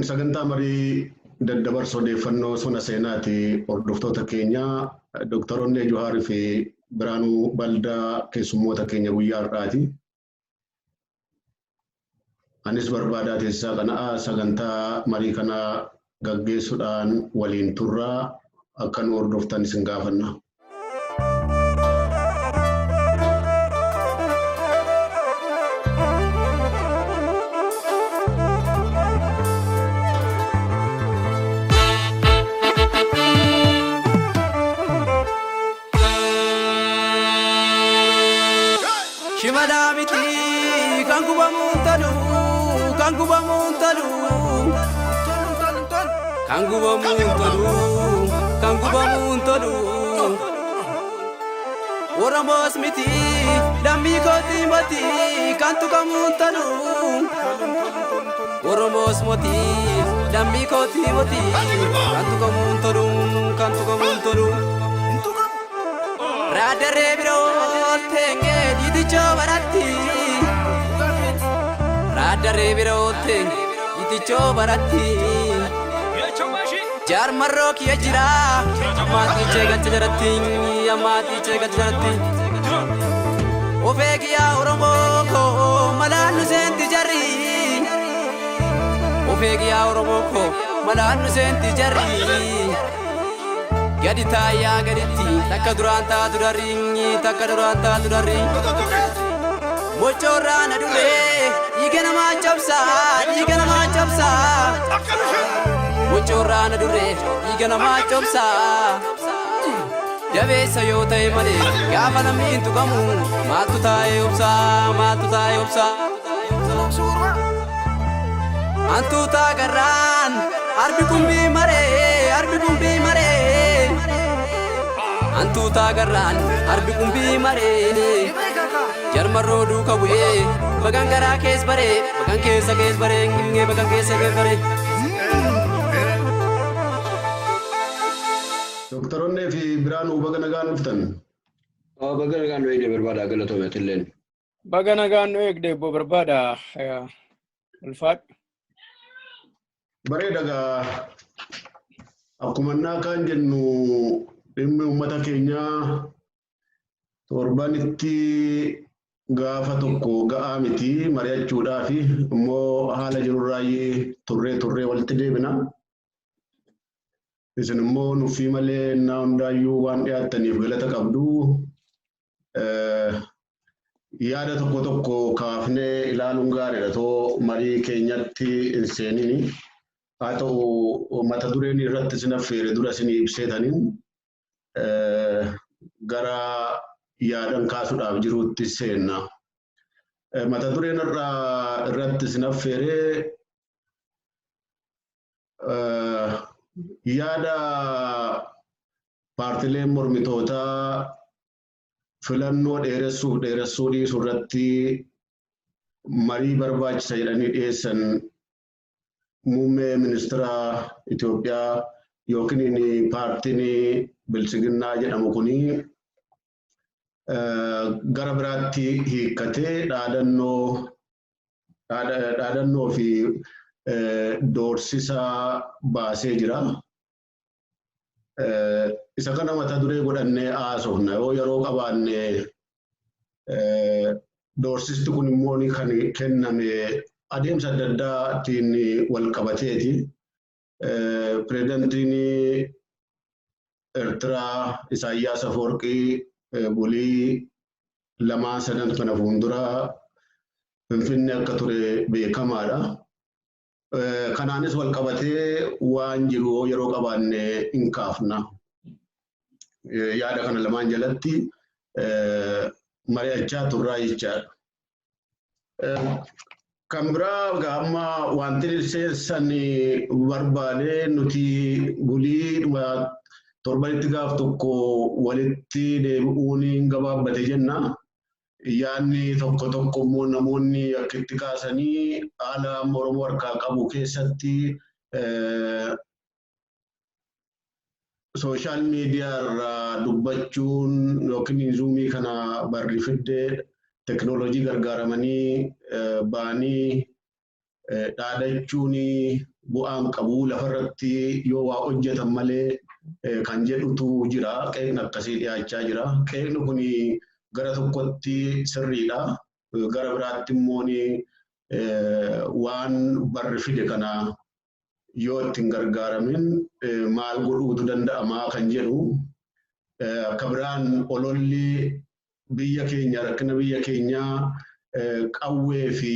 sagantaa marii daddabarsoo odeeffannoo sona seenaati hordoftoota keenya Doktoroonni Johaarii fi Biraanuu Baldaa keessummoota keenya guyyaa har'aati. Anis barbaadaa teessisaa kanaa sagantaa marii kana gaggeessuudhaan waliin turraa akka nu hordoftan isin gaafanna. Oromoo smiti dammi kooti mati kantu kamuntanu Oromoo smoti dammi kooti mati kantu kamuntanu Radare biro tenge diticho baratti Radare biro tenge diticho baratti Jar marro kiya jira amati chega charatti Ofegiya Oromo ko malanu senti jarri Ofegiya Oromo ko malanu senti jarri Gadi taya gaditi takka duranta durari Mochora na dure igena ma chapsa Mochora na dure igena ma chapsa Jabe sayo tay male gaafa namni intu kamu maatu taa'ee obsa Antu taagarraan arbi kumbii mare Antu taagarraan arbi kumbii mare Jarmarroo duuka bu'ee bagan garaa kees bare bagan keessa kees bare ngimngee bagan keessa kees bare Doktoroonni fi Biraanuu baga nagaan dhuftan. Baga nagaan nu eegde barbaada galatoomeetilleen. Baga nagaan nu eegde obbo barbaada ulfaadhu. Bareedagaa akkuma kan jennu dhimmi uummata keenyaa torbanitti gaafa tokko ga'aa miti mari'achuudhaaf immoo haala jirurraayyee turree walitti deebina. Isin immoo nuufii malee na hundaayyuu waan dhiyaattaniif galata qabdu. Yaada tokko kaafnee ilaaluun gaariidha too marii keenyatti hin seenini. Haa ta'u mata dureen irratti isin affeere dura isin ibseetaniin gara yaadan kaasuudhaaf jiruutti seenna. Mata dureen irratti isin affeere yaada paartileen mormitootaa filannoo dheeressuu dhiisuu irratti marii barbaachisa jedhanii dhiyeessan muummee ministeera Itoophiyaa yookiin paartiin bilchiginnaa jedhamu kuni gara biraatti hiikkatee dhaadannoo fi doorsisa baasee jira. Isa kana mata duree godhannee haasofna yoo yeroo qabaanne doorsisti kun immoo kan kenname adeemsa adda addaatiin wal qabateeti. Pireezidaantiin Eertiraa Isaayyaas bulii 2-3 kana fuuldura Finfinnee akka ture beekamaadha. Kanaanis wal qabatee waan jiru yeroo qabaanne hin kaafna. Yaada kana lamaan jalatti mari'achaa turraa jechaadha. Kan biraa amma wanti seensan barbaade nuti bulii torbanitti gaaf tokko walitti deebi'uun gabaabbate jenna. Yaanni tokko immoo namoonni akka itti kaasanii haala Oromoo harkaa qabu keessatti sooshaal miidiyaa irraa dubbachuun yookiin zuumii kana barri fiddee teknoolojii gargaaramanii baanii dhaadachuun bu'aan qabu lafarratti yoo waa hojjetan malee kan jedhutu jira. Qe'een akkasii dhiyaachaa jira. Qe'een kun gara tokkotti sirriidha. Gara biraatti immoo waan barri fide kana yoo ittiin gargaaramin maal godhuutu danda'ama kan jedhu. Akka biraan ololli biyya keenya rakkina biyya keenyaa qawwee fi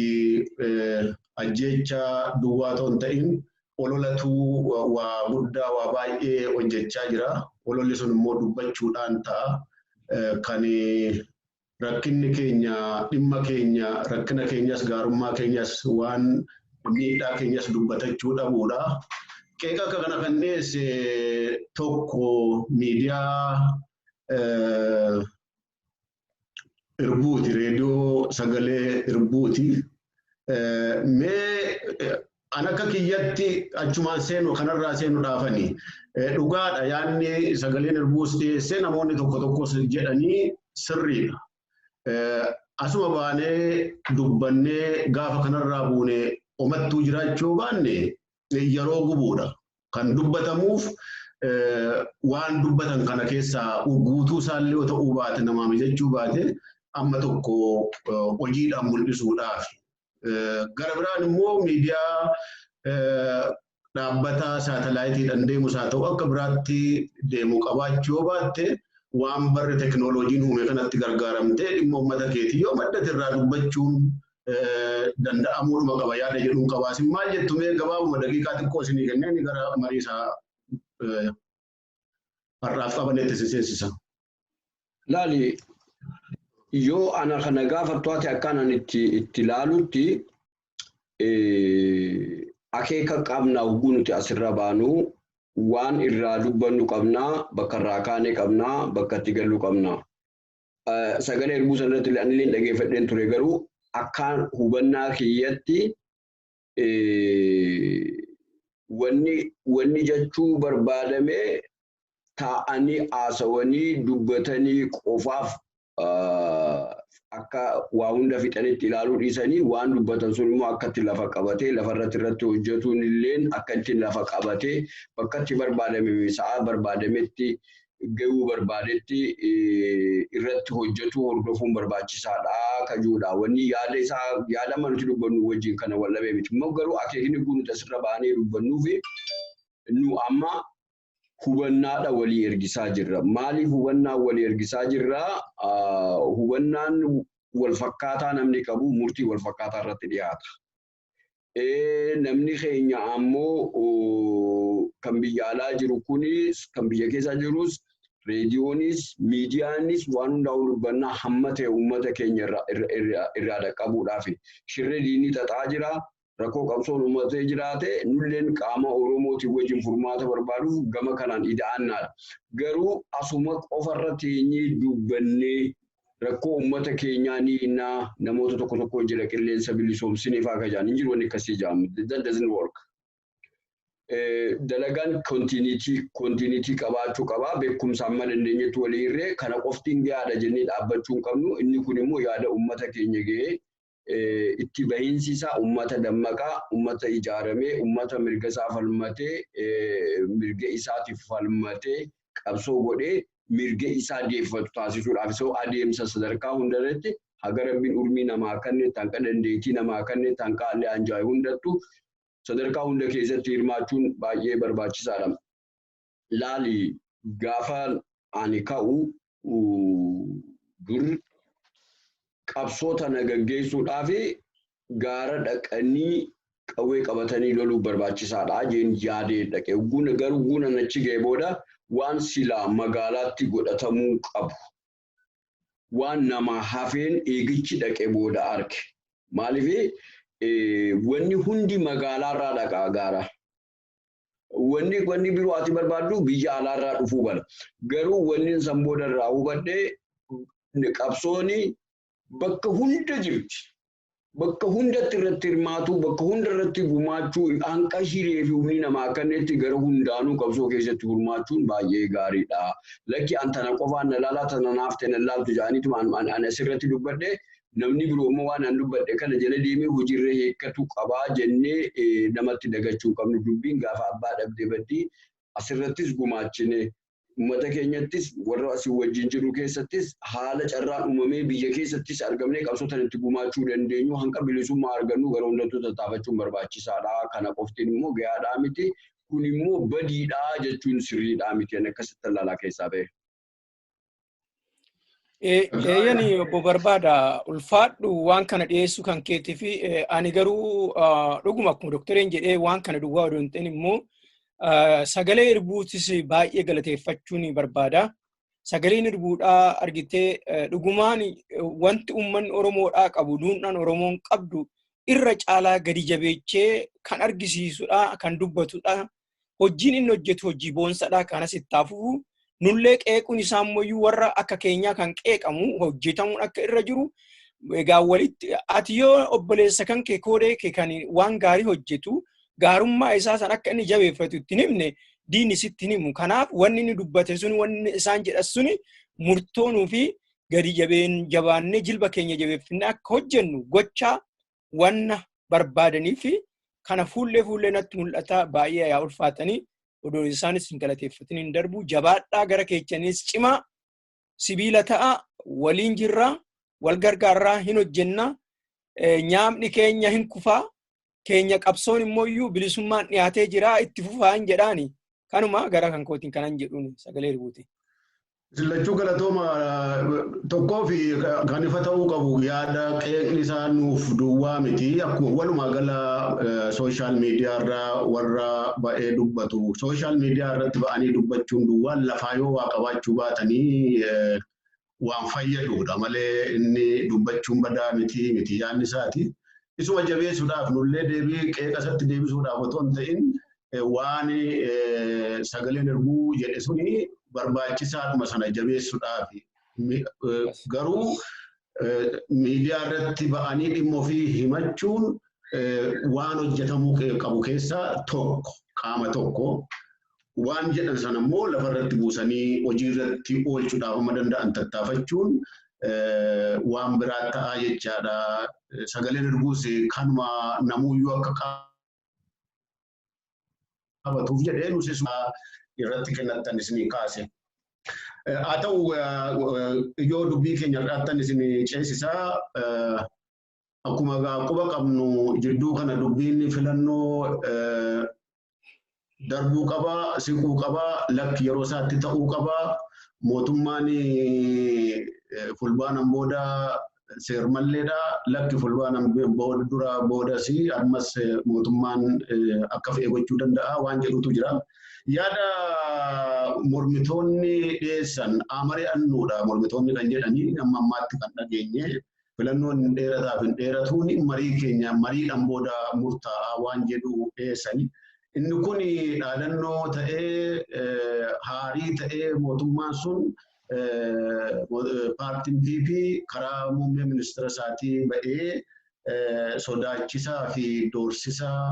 ajjeecha duwwaa ta'uu hin ta'in ololatu waa guddaa waa baay'ee hojjechaa jira. Ololli sun immoo dubbachuudhaan ta'a. Kan rakkinni keenya dhimma keenya rakkina keenyas gaarummaa keenyas waan miidhaa keenyas dubbatachuu dhabuudha. Qeeqa akka kana kan dhiyeesse tokko miidiyaa irbuuti, reediyoo sagalee irbuuti. Mee an akka kiyyatti achumaan seenu kanarraa seenuudhaafani dhugaadha yaadni sagaleen irbuus dhiyeesse namoonni tokko tokkos jedhanii sirriidha. Asuma baanee dubbannee gaafa kanarraa buune omattuu jiraachuu baanne yeroo gubuudha. Kan dubbatamuuf waan dubbatan kana keessaa guutuu isaallee yoo ta'uu baate namaa mijachuu baate amma tokko hojiidhaan mul'isuudhaaf. Gara biraan immoo miidiyaa dhaabbata saatalaayitiidhaan deemus haa ta'u akka biraatti deemu qabaachuu yoo baatte waan barri teknooloojiin uume kanatti gargaaramtee dhimma uummata keetii yoo maddate irraa dubbachuun danda'amuudhuma qaba yaada jedhuun qabaasin maal jettu mee gabaabuma daqiiqaa xiqqoo isinii kenneen gara mariisaa har'aaf qabaneetti si seensisa. Laali yoo ana kana gaafattuwaati akkanaan itti ilaalutti akeeka qabnaa hoguu nuti asirra baanu waan irraa dubbannu qabnaa bakka irraa kaanee qabnaa bakka itti gallu qabnaa. Sagalee irbuu sanarratti illee dhageeffadheen ture garuu akkaan hubannaa kiyyatti wanni jechuu barbaadame taa'anii haasawanii dubbatanii qofaaf akka waa hunda fixanitti ilaaluu dhiisanii waan dubbatan sun immoo akka itti lafa qabatee lafarratti irratti hojjetuun illee akka itti lafa qabatee bakka itti barbaadame sa'a barbaadametti gahuu barbaadetti irratti hojjetu hordofuun barbaachisaadha kajuudha. Wanni yaada manuti dubbannu wajjin kana wallabee miti. Immoo garuu akeekni kun nuti asirra baanee dubbannuufi nu amma hubannaadha walii ergisaa jirra. Maaliif hubannaa walii ergisaa jirra? Hubannaan wal fakkaataa namni qabu murtii wal fakkaataa irratti dhiyaata. Namni keenya ammoo kan biyya alaa jiru kunis kan biyya keessa jirus reediyoonis miidiyaanis waan hundaa dubbannaa hamma ta'e uummata keenya irraa dhaqqabuudhaaf shirri diinii xaxaa jira. Rakkoo qabsoon uummatee jiraate nulleen qaama Oromootii wajjin furmaata barbaaduuf gama kanaan ida'annaadha. Garuu asuma qofarra teenyee dubbannee rakkoo uummata keenyaa ni innaa namoota tokko tokko jira qilleensa bilisoomsinee fa'aa kan hin jiru wanni akkasii jedhamu. That doesn't work. Dalagaan continuity qabaachuu qabaa. Beekumsa amma dandeenyetti walii irree kana qoftiin gahaadha jennee dhaabbachuu hin qabnu. Inni kun immoo yaada uummata keenya gahee itti bahiinsisaa uummata dammaqaa, uummata ijaaramee, uummata mirga isaa falmatee, mirga isaatiif falmatee qabsoo godhee mirga isaa deeffatu taasisuudhaaf isoo adeemsa sadarkaa hundarratti haga rabbiin urmii namaa kanneen tanqa dandeettii namaa kanneen tanqa allee anjaa'e hundattu sadarkaa hunda keessatti hirmaachuun baay'ee barbaachisaadha. Laali gaafa ani ka'u dur qabsoota nagaggeessuudhaaf gaara dhaqanii qawwee qabatanii loluu barbaachisaadha jeen yaadee dhaqe. Garuu guna achi ga'e booda waan silaa magaalaatti godhatamuu qabu waan nama hafeen eegichi dhaqe booda arge. Maaliif wanni hundi magaalaarraa dhaqaa gaara. Wanni biroo ati barbaaddu biyya alaarraa dhufuu bala. Garuu wanni san boodarraa hubadhee qabsooni bakka hunda jirti. Bakka hundatti irratti hirmaatu, bakka hunda irratti gumaachuu, hanqa hiree fi humni namaa kanneetti gara hundaanuu qabsoo keessatti hirmaachuun baay'ee gaariidha. Lakki antana qofaan na laalaa tana naaf ta'e na laaltu jedhaniitu ani asirratti dubbadhe namni biroo immoo waan an dubbadhe kana jala deemee hojiirra hiikkatu qabaa jennee namatti dagachuu qabnu dubbiin gaafa abbaa dhabdee baddii asirrattis gumaachine uummata keenyattis warra asii wajjin jiru keessattis haala carraan uumamee biyya keessattis argamnee qabsootan itti gumaachuu dandeenyu hanqa bilisummaa argannu gara hundattuu tattaafachuun barbaachisaadha. Kana qoftiin immoo gahaadhaa miti. Kun immoo badiidhaa jechuun sirriidhaa miti akkasitti ilaalaa keessaa ba'e. Eeyyani obbo Barbaada ulfaadhu waan kana dhiyeessuu kan keetii fi ani garuu dhuguma akkuma doktoriin jedhee waan kana duwwaa odoo hin ta'in immoo sagalee irbuutis baay'ee galateeffachuun barbaada. Sagaleen irbuudhaa argitee dhugumaan wanti uummanni Oromoodhaa qabu duudhaan Oromoon qabdu irra caalaa gadi jabeechee kan argisiisudha kan dubbatudha. Hojiin inni hojjetu hojii boonsadhaa kanas itti hafu nullee qeequun isaa immoo warra akka keenyaa kan qeeqamu hojjetamuun akka irra jiru egaa walitti ati yoo obboleessa kan kee koodee kee kan waan gaarii hojjetu gaarummaa isaa san akka inni jabeeffatu itti himne diinni sitti himu. Kanaaf wanni inni dubbate sun wanni isaan jedhan suni murtoonuu fi gadi jabaannee jilba keenya jabeeffinne akka hojjennu gochaa wanna barbaadanii fi kana fuullee natti mul'ata baay'ee yaa ulfaatanii odoo isaanis hin galateeffatin hin darbu jabaadhaa gara keechanis cimaa sibiila ta'a waliin jirra wal gargaarraa hin hojjenna nyaamni keenya hin kufaa keenya qabsoon immoo bilisummaan dhiyaatee jira itti fufaa hin jedhaani kanuma gara kan kootiin kanan jedhuun sagalee irbuuti. Sillachuu galatooma tokkoo fi kan ifa ta'uu qabu yaada qeeqni isaa nuuf duwwaa miti akkuma walumaa gala sooshaal miidiyaa irraa warra ba'ee dubbatu sooshaal miidiyaa irratti ba'anii dubbachuun duwwaan lafaa yoo waa qabaachuu baatanii waan fayyadudha malee inni dubbachuun badaa miti yaadni isaati. Isuma jabeessuudhaaf nullee deebii qeeqasatti deebisuudhaaf otoo hin ta'in waan sagaleen irbuu jedhe suni barbaachisaadhuma sana jabeessuudhaaf garuu miidiyaa irratti ba'anii dhimma ofii himachuun waan hojjetamuu qabu keessaa tokko qaama tokko waan jedhan sana immoo lafarratti buusanii hojii irratti oolchuudhaaf amma danda'an tattaafachuun waan biraa ta'aa jechaadha. Sagaleen irbuus kanuma namuuyyuu akka qabatuuf jedhee nuti irratti kennatan isinii kaase. Haa ta'u yoo dubbii keenya irraattan isinii ceesisaa akkuma quba qabnu jidduu kana dubbiin filannoo darbuu qaba, siquu qaba, lakki yeroo isaatti ta'uu qaba. Mootummaan fulbaanaan booda seermalleedha. Lakki fulbaanaan dura boodas ammas mootummaan akka fe'e gochuu danda'a waan jedhutu jira. Yaada mormitoonni dhiyeessan mari'annuudha. Mormitoonni kan jedhanii amma ammaatti kan dhageenye filannoon hin dheerataa fi hin dheeratuun marii keenya mariidhaan booda murtaa'aa waan jedhu dhiyeessanii. Inni kun dhaadannoo ta'ee haarii ta'ee mootummaan sun paartiin PP karaa muummee ministeera isaatii ba'ee sodaachisaa fi doorsisaa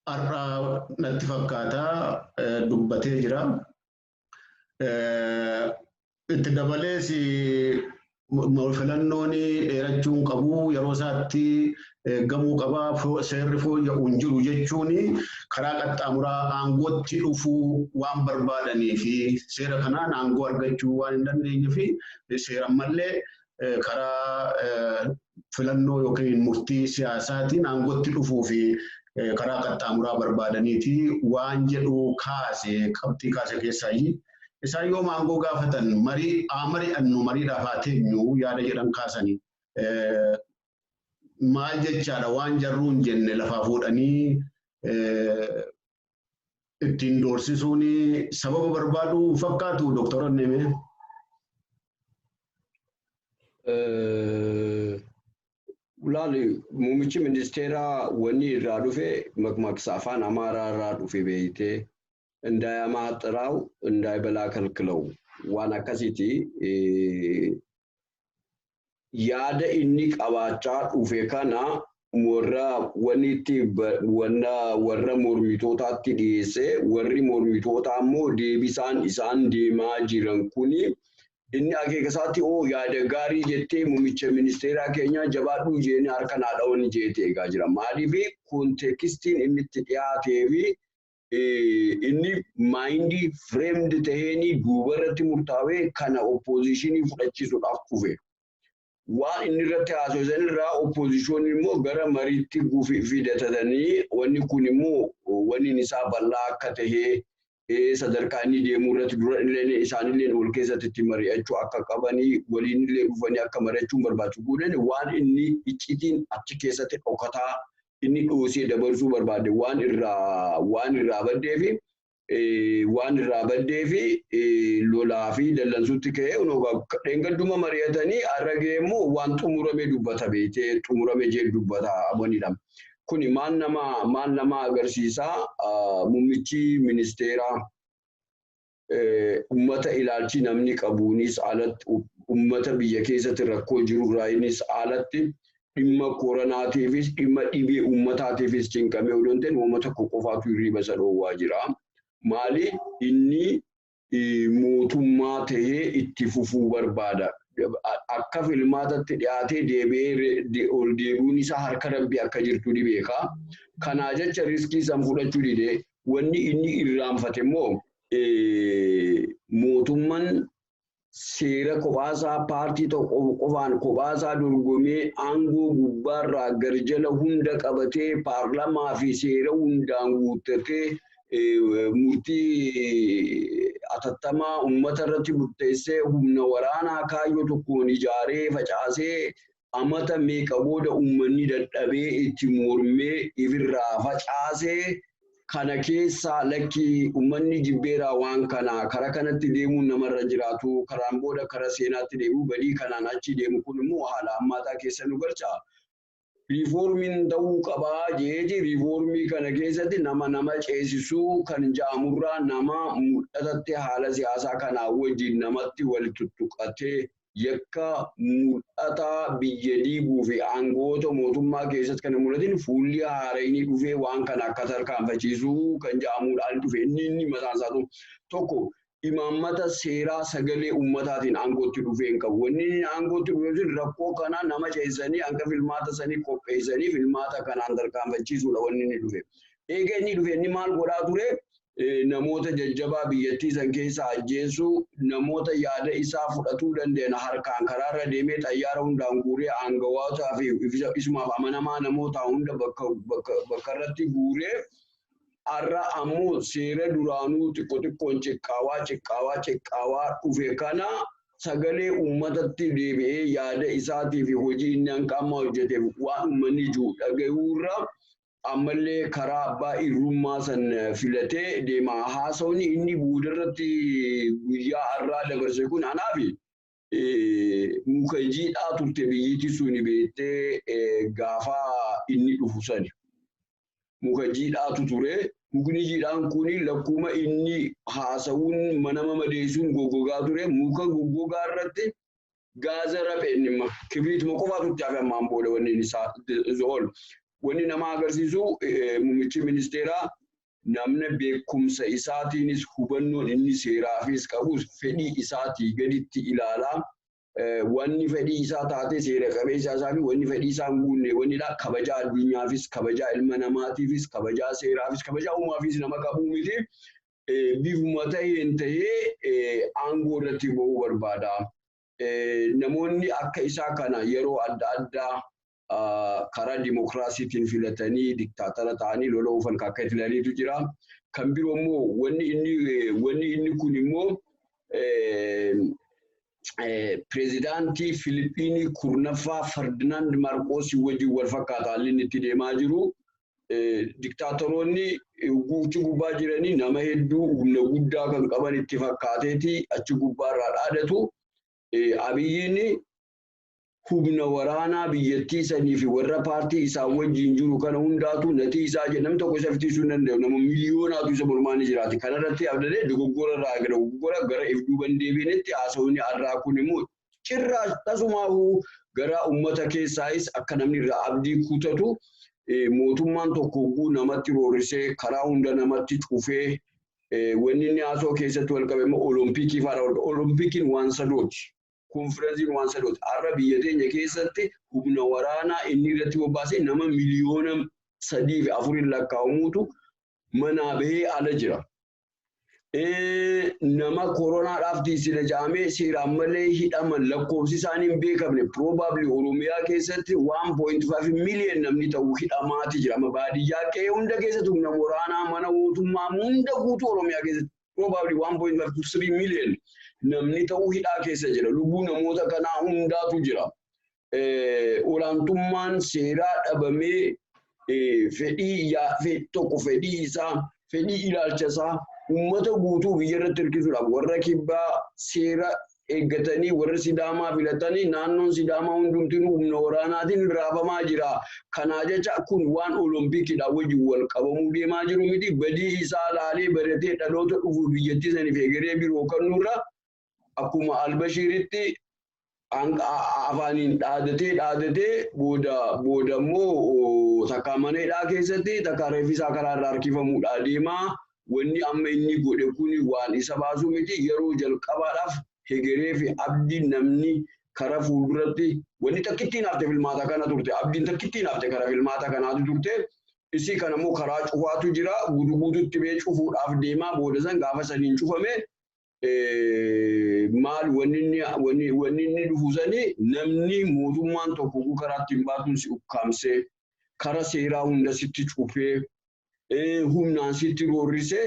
har'aa natti fakkaataa dubbatee jira. Itti dabalees filannoon dheerachuun qabu yeroo isaatti gamuu qabaa seerri fooyya'u hin jiru jechuun karaa qaxxaamuraa aangootti dhufuu waan barbaadanii fi seera kanaan aangoo argachuu waan hin dandeenye fi seeran mallee karaa filannoo yookiin murtii siyaasaatiin aangootti dhufuu fi karaa qaxxaamuraa barbaadaniiti waan jedhu kaase qabxii kaase keessaayi. Isaan yoo aangoo gaafatan mari'annu mariidhaaf haa teenyu yaada jedhan kaasanii. Maal jechaadha waan jarruun jenne lafaa fuudhanii ittiin doorsisuun sababa barbaadu fakkaatu doktoroonni mee? Ulaali muummichi ministeeraa wanni irraa dhufe makmaksa afaan Amaaraa irraa dhufe beeytee እንዳያማጥራው እንዳይበላ ከልክለው ዋና ከሲቲ ያደ ኢኒ ቀባጫ ኡፌ ካና ወራ ወኒቲ ወና ወረ ሞርሚቶታቲ ዲሴ ወሪ ሞርሚቶታሞ ዴቢሳን ኢሳን ዴማ ጂረን ኩኒ inni akeekasaatti yaada gaarii jettee muummicha ministeeraa keenya jabaadhuu jeeni harka naadhaawwan jeetee eegaa jira. Maaliif kontekstiin inni itti dhiyaatee fi inni maayindii fireemdi taheenii duubarratti murtaawee kana oppoozishinii fudhachiisuudhaaf kufe. Waan inni irratti haasawsan irraa oppoozishoonni immoo gara mariitti fidatanii wanni kun immoo wanni isaa bal'aa akka tahee sadarkaa inni deemuu irratti dura illee isaanillee wal keessatti itti mari'achuu akka qabanii waliin illee dhufanii akka mari'achuun barbaachisu godhan waan inni iccitiin achi keessatti dhokataa inni dhoosee dabarsuu barbaade waan irraa baddee fi lolaa fi dallansuutti ka'ee dheengadduma mari'atanii arragee immoo waan xumurame dubbata beekee xumurame jee dubbata abonidha. Kuni maal nama agarsiisaa muummichi ministeeraa ummata ilaalchi namni qabuunis alatti ummata biyya keessatti rakkoo jiru irraanis alatti dhimma kooronaatiifis dhimma dhibee ummataatiifis cinqamee odoo hin ta'in uummata qofaatu hirriba sadhoowwaa jira. Maali inni mootummaa tahee itti fufuu barbaada. Akka filmaatatti dhiyaatee deebi'ee ol deebi'uun isaa harka rabbii akka jirtu ni beeka. Kanaa jecha riskii san fudhachuu didee wanni inni irraanfate immoo mootummaan seera kophaasaa paartii tokko qofaan kophaasaa dorgomee aangoo gubbaarraa garjala hunda qabatee paarlamaa fi seera hundaan guuttatee murtii atattamaa uummata irratti murteessee humna waraanaa kaayyoo tokkoon ijaaree facaasee amata meeqa booda uummanni dadhabee itti mormee ifirraa facaasee kana keessaa lakki uummanni jibbeeraa waan kana karaa kanatti deemuun namarra jiraatu karaan booda karaa seenaatti deemuu badii kanaan achi deemu kun immoo haala ammaataa keessa nu galcha. Riifoormiin ta'uu qabaa jeeti riifoormii kana keessatti nama ceesisuu kan ja'amurraa nama mul'atatte haala siyaasaa kanaa wajjin namatti walitti tuttuqatee yakka mul'ata biyya diiguu fi aangoota mootummaa keessatti kan mul'atin fuulli haarayni dhufee waan kana akka tarkaanfachiisuu kan ja'amuudhaan dhufe inni mataan isaa tokko imaammata seeraa sagalee ummataatiin aangootti dhufee hin qabu. Wanni aangootti dhufee rakkoo kana nama ceesisanii hanga filmaata sanii qopheessanii filmaata kanaan tarkaanfachiisuudha wanni inni dhufe. Eega inni dhufe inni maal godhaa ture? Namoota jajjabaa biyyattii san keessa ajjeesuu, namoota yaada isaa fudhatuu danda'an harkaan karaarra deemee xayyaara hundaan guuree aangawootaa fi isumaaf amanamaa namoota hunda bakka irratti guuree arra ammoo seera duraanuu xiqqoon xiqqaawaa dhufe kana sagalee uummatatti deebi'ee yaada isaatii fi hojii inni hanqammaa hojjeteef waan uummanni jiru dhaga'uurra ammallee karaa abbaa irrummaa san filatee deemaa haasawni inni buudarratti guyyaa arraa dabarse kun anaaf muka jiidhaa turte biyyittii suni beektee gaafa inni dhufu sani. Muka jiidhaatu ture. Mukni jiidhaan kuni lakkuma inni haasawuun mana madeessuun goggogaa ture. Muka goggogaa irratti gaaza rapheen kibriituma qofaatu itti hafe ammaan booda wanni isaa zool. Wanni nama agarsiisu muummichi ministeeraa namni beekumsa isaatiinis hubannoon inni seeraafis qabus fedhii isaatii gaditti ilaalaa. Wanni fedhii isaa taate seera qabeessa isaa fi wanni fedhii isaa hin guunne wannidha. Kabajaa addunyaafis, kabajaa ilma namaatiifis, kabajaa seeraafis, kabajaa uumaafis nama qabuu miti. Bifuma ta'een tahee aangoo irratti ba'uu barbaada. Namoonni akka isaa kana yeroo adda addaa karaa dimokiraasiitiin filatanii diktaatara ta'anii lola oofan akka filaniitu jira. Kan biroo immoo wanni inni kun immoo Pireezidaantii Filiippiinii kurnaffaa Ferdinaand Maarqoos wajjin wal fakkaataa haalli itti deemaa jiru. Diktaatoroonni achi gubbaa jiranii nama hedduu humna guddaa kan qaban itti fakkaateeti achi gubbaarraa dhaadatu. Abiyyiin humna waraanaa biyyattii sanii fi warra paartii isaa wajjin jiru kana hundaatu natii isaa jedhamu tokko isa fitiisuu hin danda'u. Nama miliyoonaatu isa mormaanii jiraati. Kanarratti abdalee dogoggora gara ifduuban deebiinetti haasawni arraa kun immoo cirraa tasumaa'uu gara uummata keessaayis akka namni irraa abdii kutatu mootummaan tokko namatti roorisee karaa hunda namatti cufee wanni inni haasoo keessatti wal qabame Olompikii fa'aadha. Olimpikiin waan sadooti. Konferensiin waan sadooti. Har'a biyya teenya keessatti humna waraanaa inni irratti bobbaasee nama miliyoona 3 fi 4 lakkaa'amuutu manaa bahee ala jira. Nama koronaadhaaf tiisina jaamee seeraan malee hidhaman lakkoofsi isaanii hin beekamne probably Oromiyaa keessatti 1.5 million namni ta'u hidhamaati jira. Amma baadiyyaa qe'ee hunda keessatti humna waraanaa mana mootummaa hunda guutuu Oromiyaa keessatti probably 1.5 to 3 million namni ta'u hidhaa keessa jira. Lubbuu namoota kanaa hundaatu jira. Olaantummaan seeraa dhabamee fedhii tokko fedhii isaa fedhii ilaalcha isaa ummata guutuu biyya irratti hirkisuudhaaf warra kibbaa seera eeggatanii warra Sidaamaa filatanii naannoon Sidaamaa hundumtuu humna waraanaatiin raafamaa jira. Kanaa jecha kun waan Olompikidha wajjin wal qabamuu deemaa jiru miti. Badii isaa laalee baratee dhaloota dhufu biyyattii saniif egeree biroo kannurra akkuma Albashiiritti afaaniin dhaadatee booda immoo takka maneedhaa keessatti takka reeffisaa karaarraa harkifamuudha deemaa. Wanni amma inni godhe kuni waan isa baasuu miti. Yeroo jalqabaadhaaf hegeree fi abdiin namni karaa fuulduratti wanni takkittiin hafte filmaata kana turte. Abdiin takkittiin hafte karaa filmaata kanaatu turte. Isii kana immoo karaa cufaatu jira. Guutuutti bee cufuudhaaf deemaa booda san gaafa sadiin cufame maal wanni inni dhufusanii namni mootummaan tokko karaatti hin baatuun si ukkaamsee karaa seeraa hunda sitti cufee humnaan sitti roorrisee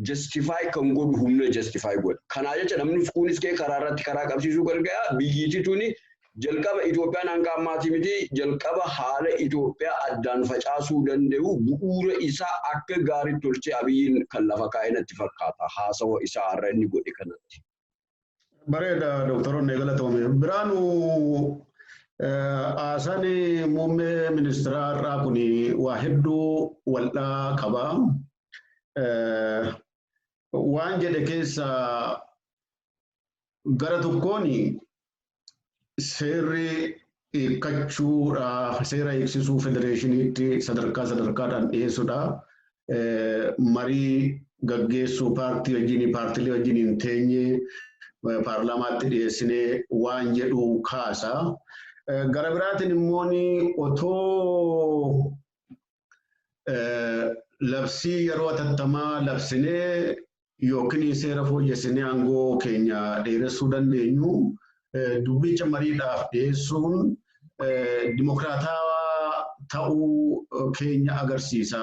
justify kan godhu humna justify godha. Kanaa jecha namni kunis kee karaa irratti karaa qabsiisuu gargaara. Biyyiitti tuni jalqaba Itoophiyaan hanga ammaatii miti jalqaba haala Itoophiyaa addaan facaasuu danda'u bu'uura isaa akka gaarii tolchee Abiyyiin kan lafa kaa'e natti fakkaata. Haasawa isaa har'a inni godhe kanatti. Bareeda Doktoroonni galatoome. Biraanuu Asani muummee ministeeraa irraa kun waa hedduu wal'aa qaba. Waan jedhe keessa gara tokkoon seerri hiikkachuudhaaf seera eegsisuu federeeshiniitti sadarkaadhaan dhiyeessuudha. Marii gaggeessuu paartilee wajjin hin teenye paarlaamaatti dhiyeessinee waan jedhu kaasa. Gara biraatiin immoo otoo labsii yeroo atattamaa labsinee yookiin seera fooyyessinee aangoo keenya dheeressuu dandeenyu dubbicha mariidhaaf dhiyeessuun dimokiraataa ta'uu keenya agarsiisa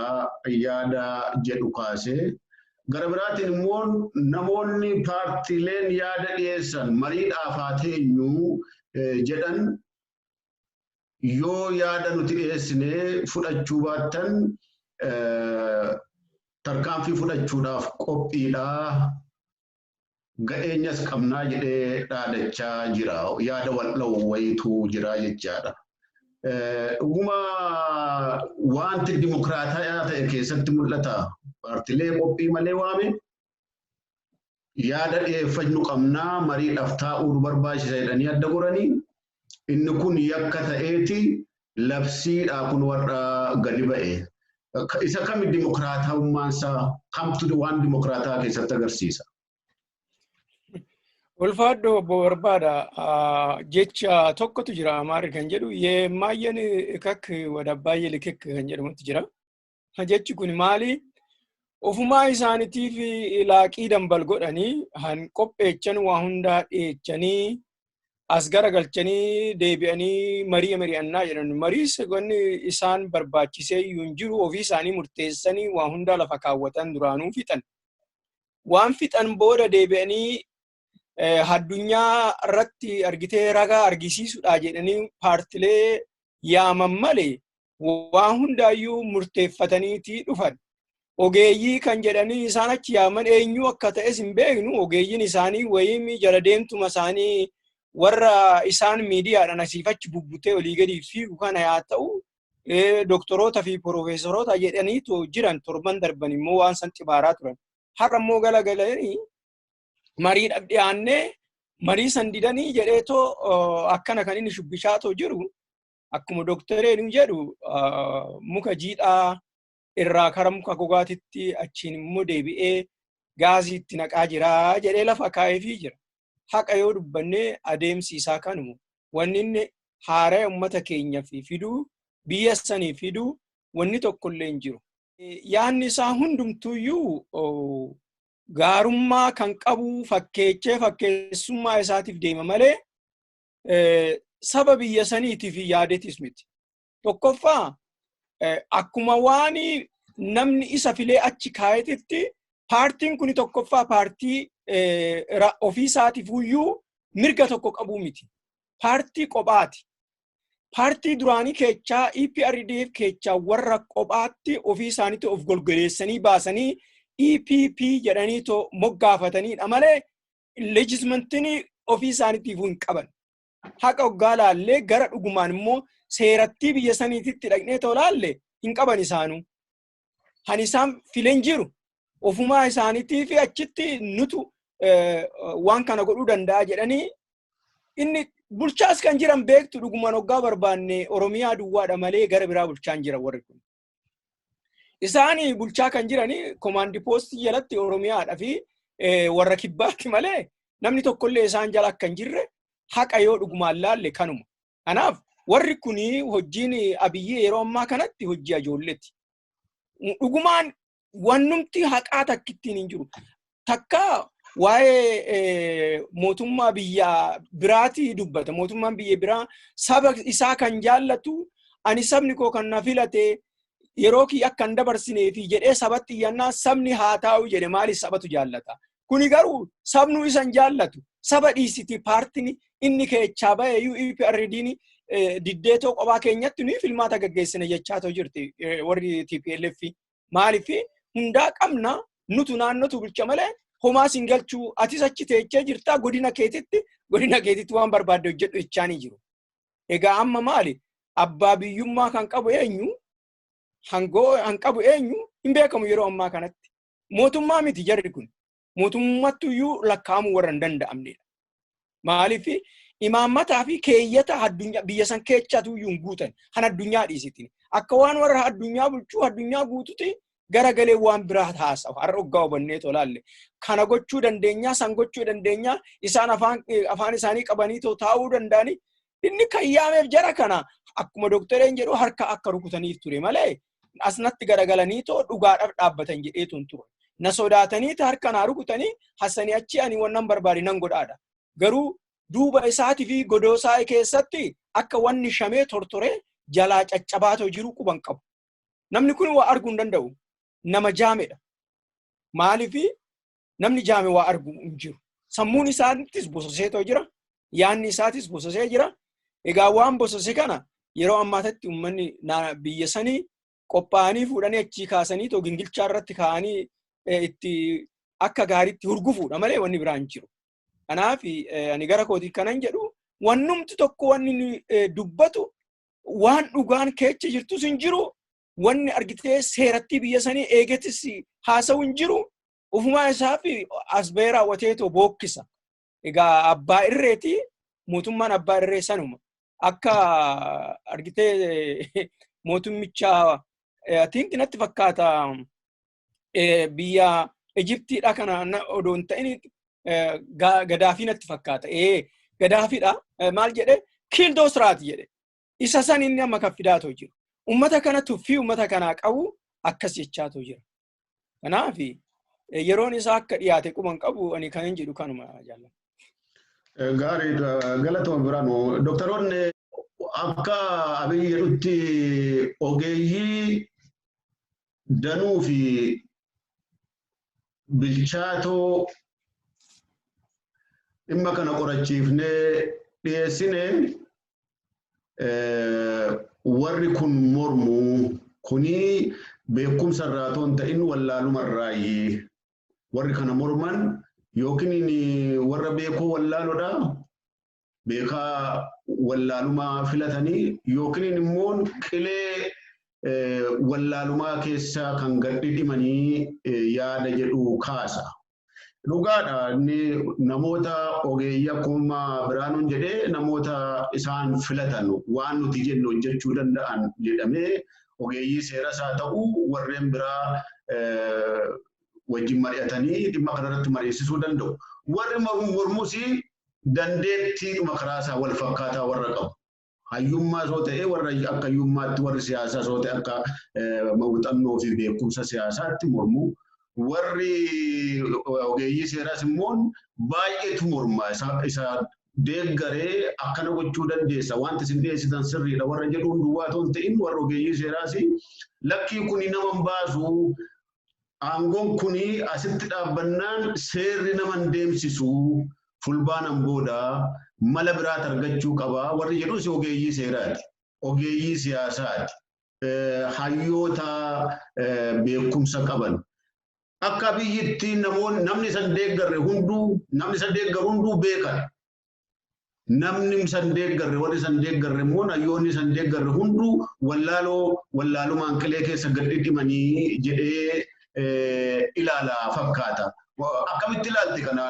yaada jedhu kaasee. Gara biraatiin immoo namoonni paartileen yaada dhiyeessan mariidhaaf haa teenyu jedhan yoo yaada nuti dhiyeessinee fudhachuu baattan tarkaanfii fudhachuudhaaf qophiidhaa ga'eenyas qabnaa jedhee dhaadachaa jira. Yaada wal'oo wayituu jira jechaadha. Dhuguma wanti dimokiraataa ta'e keessatti mul'ata. Paartilee qophii malee waame yaada dhiyeeffachuu qabnaa mariidhaaf taa'uu barbaachisa jedhanii adda goranii. Inni kun yakka ta'eeti labsiidhaa kun warra gadi ba'e. Isa kami dimokiraatawummaansaa kamtu waan dimokiraataa keessatti agarsiisa. Ulfaadho obbo Barbaada jecha tokkotu jira Amaari kan jedhu yeemmaayyan ikak wadabbaayye likek kan jedhamutu jira. Jechi kun maali? Ofumaa isaaniitiif laaqii dambal godhanii han qopheechan waa hundaa dhiyeechanii as garagalchanii deebi'anii mari'annaa jedhan. Mariis wanni isaan barbaachisee iyyuu hin jiru ofii isaanii murteessanii waa hundaa lafa kaawwatan duraanuu fixan. Waan fixan booda deebi'anii addunyaa irratti argitee ragaa argisiisuudha jedhanii paartilee yaaman malee waan hundaayyuu murteeffataniitii dhufan. Ogeeyyii kan jedhanii isaan achi yaaman eenyu akka ta'es hin beeknu. Ogeeyyiin isaanii wayii jala deemtuma isaanii warra isaan miidiyaadhaan asiifachi bubbutee olii gadi fiigu kana yaa ta'u doktoroota fi piroofeesoroota jedhaniitu jiran torban darban immoo waan san xibaaraa turan. Har'a immoo galagalanii mariidhaaf dhiyaannee marii san didanii jedheetoo akkana kan inni shubbishaatoo jiru akkuma doktoreen jedhu muka jiidhaa irraa kara muka gogaatitti achiin immoo deebi'ee gaazii itti naqaa jira jedhee lafa kaa'eefii jira. Haqa yoo dubbannee adeemsi isaa kanuma. Wanni inni haara uummata keenya fi fiduu biyya sanii fiduu wanni tokkollee hin jiru. Yaanni isaa hundumtuuyyuu gaarummaa kan qabu fakkeessummaa isaatiif deema malee saba biyya saniitiif yaadetis miti. Tokkoffaa akkuma waan namni isa filee achi kaa'eetitti paartiin kun tokkoffaa paartii ofii isaatiif iyyuu mirga tokko qabu miti. Paartii kophaati. Paartii duraanii keechaa EPRDF keechaa warra kophaatti ofii isaaniitti of golgoleessanii baasanii EPP jedhanii moggaafataniidha malee leejismentiin ofii isaaniitiif hin qaban. Haqa hoggaa laallee gara dhugumaan immoo seerattii biyya saniititti dhaqnee tolaalle hin qaban isaanuu. Han isaan filen jiru. Ofumaa isaaniitii fi achitti nutu waan kana godhuu danda'a jedhanii inni bulchaas kan jiran beektu dhugumaan hoggaa barbaanne Oromiyaa duwwaadha malee gara biraa bulchaan jiran warri kun. Isaanii bulchaa kan jiranii komaandi poostii jalatti Oromiyaadha fi warra kibbaatti malee namni tokkollee isaan jala akka hin jirre haqa yoo dhugumaan laalle kanuma. Kanaaf warri kuni hojiin Abiyyi yeroo ammaa kanatti hojii ijoolleeti. Dhugumaan wannumti haqaa takkittiin hin jiru. Takka waa'ee mootummaa biyya biraatii dubbata. Mootummaan biyya biraa saba isaa kan jaallatu ani sabni koo kan na filate yeroo kii akka hin dabarsinee fi jedhee sabatti iyyannaa sabni haa taa'u jedhe maaliif sabatu jaallata. Kuni garuu sabnu isan jaallatu. Saba dhiisiti paartiin inni keechaa ba'e UPRD'n diddeetoo qophaa keenyatti nuyi filmaata gaggeessine jechaatoo jirti warri TPLF. Maaliif hundaa qabna nutu naannotu bulcha malee homaa sin galchuu atis achi teechee jirtaa godina keetitti waan barbaadde hojjedhu jechaanii jiru. Egaa amma maali abbaa biyyummaa kan qabu eenyu hanqabu eenyu hin beekamu yeroo ammaa kanatti. Mootummaa miti jarri kun. Mootummattuyyuu lakkaa'amuu warra hin danda'amnedha. Maaliif imaammataa fi keeyyata addunyaa biyya san keechatuyyuu hin guutan kan addunyaa dhiisitiin. Akka waan warra addunyaa bulchuu addunyaa guututi garagalee waan biraa haasa'u har'a hoggaa hubannee tolaalle. Kana gochuu dandeenyaa san gochuu dandeenyaa isaan afaan isaanii qabanii taa'uu danda'anii inni kan yaameef jara kana akkuma dooktoreen jedhu harka akka rukutaniif ture malee asnatti garagalanii dhugaadhaaf dhaabbatan jedheetu hin ture. Na sodaatanii harka naa rukutanii hassanii achi ani wannan barbaade nan godhaadha. Garuu duuba isaatii fi godoosaa keessatti akka wanni shamee tortoree jalaa caccabaatoo jiru quban qabu. Namni kun waa arguu hin danda'u. Nama jaamedha. Maaliif namni jaame waa arguu hin jiru. Sammuun isaattis bososeetoo jira. Yaanni isaatis bososee jira. Egaa waan bosose kana yeroo ammaatatti uummanni biyya sanii qophaa'anii fuudhanii achii kaasanii gingilchaa irratti kaa'anii itti akka gaariitti hurgufuudha malee wanni biraa hin jiru. Kanaaf ani gara kootii kanan jedhu wannumti tokko wanni dubbatu waan dhugaan keecha jirtus hin jiru. Wanni argitee seeratti biyya sanii eegetis haasa'u hin jiru. Ufumaa isaa fi asbee raawwateetoo bookkisa. Egaa abbaa irreeti mootummaan abbaa irree sanuma. Akka argitee mootummicha atiinti natti fakkaata biyya Ijiptiidha kana odoo hin ta'in Gadaafii natti fakkaata. Gadaafiidha maal jedhe kill those rats jedhe. Isa san inni amma kaffidaatoo jiru. Ummata kana tuffii ummata kanaa qabu akkas jechaatoo jira. Kanaaf yeroon isaa akka dhiyaate quban qabu ani kan hin jedhu kanuma jaalladha. Gaarii galatooma biraanoo doktoroonni akka Abiyyi jedhutti ogeeyyii danuu fi bilchaatoo dhimma kana qorachiifnee dhiyeessine warri kun mormuu kuni beekumsa irraa toon ta'in wallaaluma irraayi. Warri kana morman yookiin warra beekuu wallaaloodha. Beekaa wallaalumaa filatanii yookiin immoo qilee wallaalumaa keessa kan gadhidhimanii yaada jedhu kaasa. Dhugaadha inni namoota ogeeyyii akkuma biraanuun jedhee namoota isaan filatan waan nuti jennu hojjechuu danda'an jedhamee ogeeyyii seerasaa ta'uu warreen biraa wajjin mari'atanii dhimma kanarratti mari'isisuu danda'u. Warri mormus dandeettii dhimma karaasaa wal fakkaataa warra qabu. Hayyummaa soo ta'ee warra akka hayyummaatti warri siyaasaa soo ta'e akka muuxannoo fi beekumsa siyaasaatti mormu. Warri ogeeyyii seeraas immoo baay'eetu morma isa deeggaree akkana gochuu dandeessa wanti isin dhiyeessitan sirriidha warra jedhuun duwwaa ta'uun ta'in warra ogeeyyii seeraas lakkii kuni nama baasu aangoon kuni asitti dhaabbannaan seerri nama deemsisu fulbaanaan booda mala biraat argachuu qaba warri jedhus ogeeyyii seeraati ogeeyyii siyaasaati hayyoota beekumsa qaban. Akka biyyittii namni san deeggarre hunduu beekan. Namni san deeggarre warri san deeggarre immoo hayyoonni san deeggarre hunduu wallaalumaan qilee keessa gadhidhimanii jedhee ilaalaa fakkaata. Akkamitti ilaalti kana?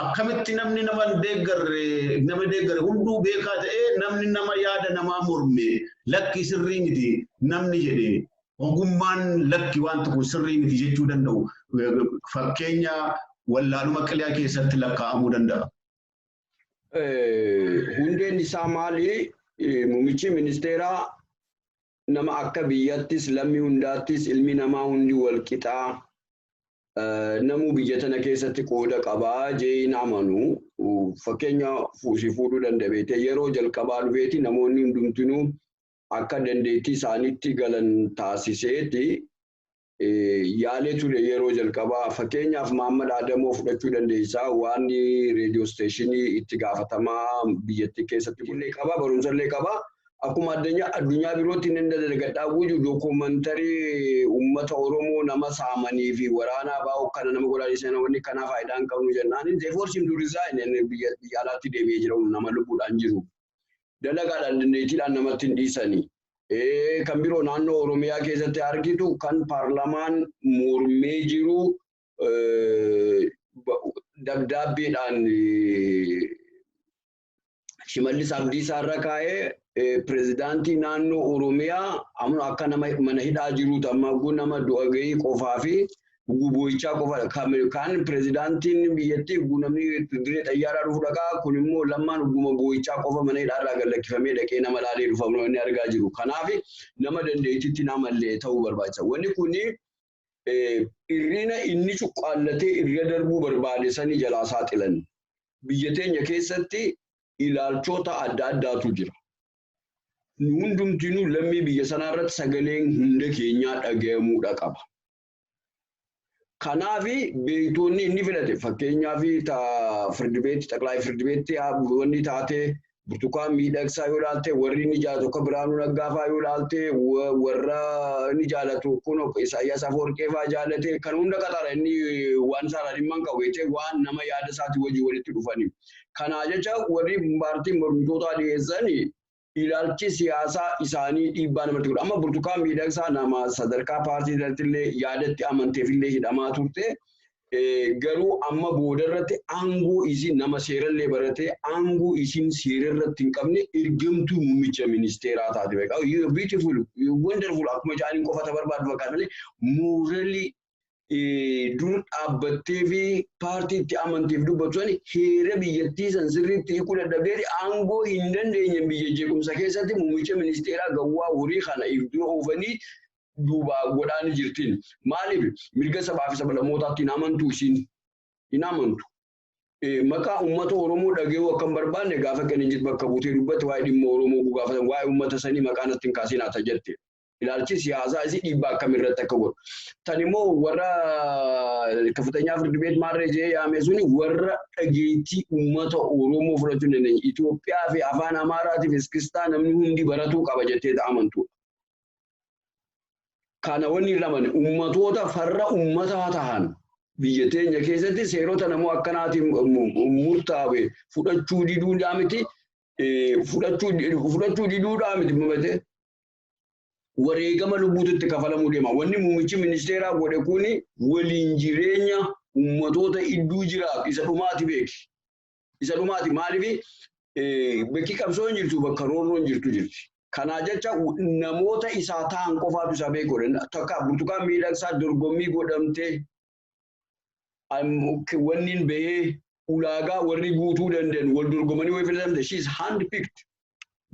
Akkamitti namni nama deeggarre hunduu beekaa ta'ee namni nama yaada namaa morme lakki sirrii miti namni jedhee. Ogummaan lakki wanti kun sirrii miti jechuu danda'u fakkeenya wallaaluma qilee keessatti lakkaa'amuu danda'a. Hundeen isaa maali? Muummichi ministeeraa nama akka biyyattis lammii hundaattis ilmi namaa hundi wal qixaa namuu biyya tana keessatti qooda qabaa jeeyin amanu fakkeenya fuudhuu danda'a. Yeroo jalqabaa dhufeeti namoonni hundumtinuu akka dandeettii isaaniitti galan taasiseeti yaalee ture yeroo jalqabaa fakkeenyaaf Mahammad Adamoo fudhachuu dandeessaa waan reediyoo isteeshinii itti gaafatamaa biyyattii keessatti illee qaba barumsa illee qaba akkuma addunyaa birootti inni daddargadhaabuu jiru dookumantarii uummata Oromoo nama saamanii fi waraanaa baa'u kana nama godhanii namoonni kanaa faayidaa hin qabnu jennaan zeeforsiin durisaa inni biyya alaatti deebi'ee jira nama lubbuudhaan jiru. Dalagaadhaan dandeettiidhaan namatti hin dhiisanii. Kan biroo naannoo Oromiyaa keessatti argitu kan paarlamaan mormee jiru dabdaabbeedhaan Shimallis Abdiisaa irra kaa'ee pirezidaantii naannoo Oromiyaa amma akka nama mana hidhaa jiruutu amma nama du'a gahii qofaa fi Boo'ichaa qofa kan pirezidaantiin biyyattii namni dirree xayyaaraa dhufu dhaqaa kun immoo lammaan Boo'ichaa qofa mana hidhaarraa gallakkifamee dhaqee nama laalee dhufamu inni argaa jiru. Kanaaf nama dandeettiitti namallee ta'uu barbaachisa. Wanni kun irrina inni cuqqaallatee irra darbuu barbaade sanii jalaa saaxilan. Biyya teenya keessatti ilaalchoota adda addaatu jira. Nu hundumtinuu lammii biyya sanaarratti sagaleen hunda keenyaa dhagahamuudha qaba. Kanaafi beeytoonni inni filate fakkeenyaaf firdibeetti xaqlaa firdibeetti wanni taate burtukaan miidhagsaa yoo ilaalte warri inni jaalatu akka Biraanuu Naggaafaa yoo ilaalte warra inni jaalatu kun Isaayyaas Afoorqeefaa jaalate kan hunda qaxara inni waan isaarraa dhimma hin qabu jechuun waan nama yaada isaati wajjin walitti dhufanii. Kanaa jecha warri paartiin mormitootaa dhiyeessanii ilaalchi siyaasaa isaanii dhiibbaa namatti godha. Amma burtukaan miidhagsaa nama sadarkaa paartii irrattillee yaadatti amanteefillee hidhamaa turte. Garuu amma boodarratti aangoo isin nama seerallee barate aangoo isin seerarratti hin qabne ergamtuu muummicha ministeeraa taate beekaa. Beautiful, wonderful akkuma jaaniin qofata barbaadu fakkaata malee mooralii dur dhaabbattee fi paartii itti amanteef dubbatu sani heera biyyattii san sirriitti hiikuu dadhabdeeti aangoo hin dandeenye biyya jeequmsa keessatti muummicha ministeeraa gawwaa horii kana dura oofanii duubaa godhaan jirtiin. Maaliif mirga sabaa fi sablammootaatti hin amantu isin hin amantu. Maqaa uummata Oromoo dhaga'uu akka hin barbaanne gaafa kan hin bakka buutee dubbatti waa'ee dhimma Oromoo gaafatan waa'ee uummata sanii maqaan atti hin kaasin haa jette. Ilaalchi siyaasaa isii dhiibbaa akkamirratti akka godhu. Tan immoo warra kafatanyaa firdibeet maarree yaame suni warra dhageettii uummata Oromoo fudhachuu hin dandeenye. Itoophiyaa fi afaan Amaaraatiif iskistaa namni hundi baratuu qaba jettee amantu. Kana wanni laman uummatoota farra uummataa tahan biyya teenya keessatti seerota namoo akkanaatiin murtaa'e fudhachuu diduudhaa miti. Fudhachuu diduudhaa miti mamate. Wareegama lubbuutti kafalamuu deema. Wanni muummichi ministeeraa godhe kuni waliin jireenya uummatoota idduu jiraatu isa dhumaati beeki. Isa dhumaati maaliif bakki qabsoo hin jirtu bakka roorroon jirtu jirti. Kana jecha namoota isaa ta'an qofaatu isa beekudha. Takka burtukaan miidhagsaa dorgommii godhamtee wanni bahee ulaagaa warri guutuu danda'an wal dorgomanii way filatamte. She is hand-picked.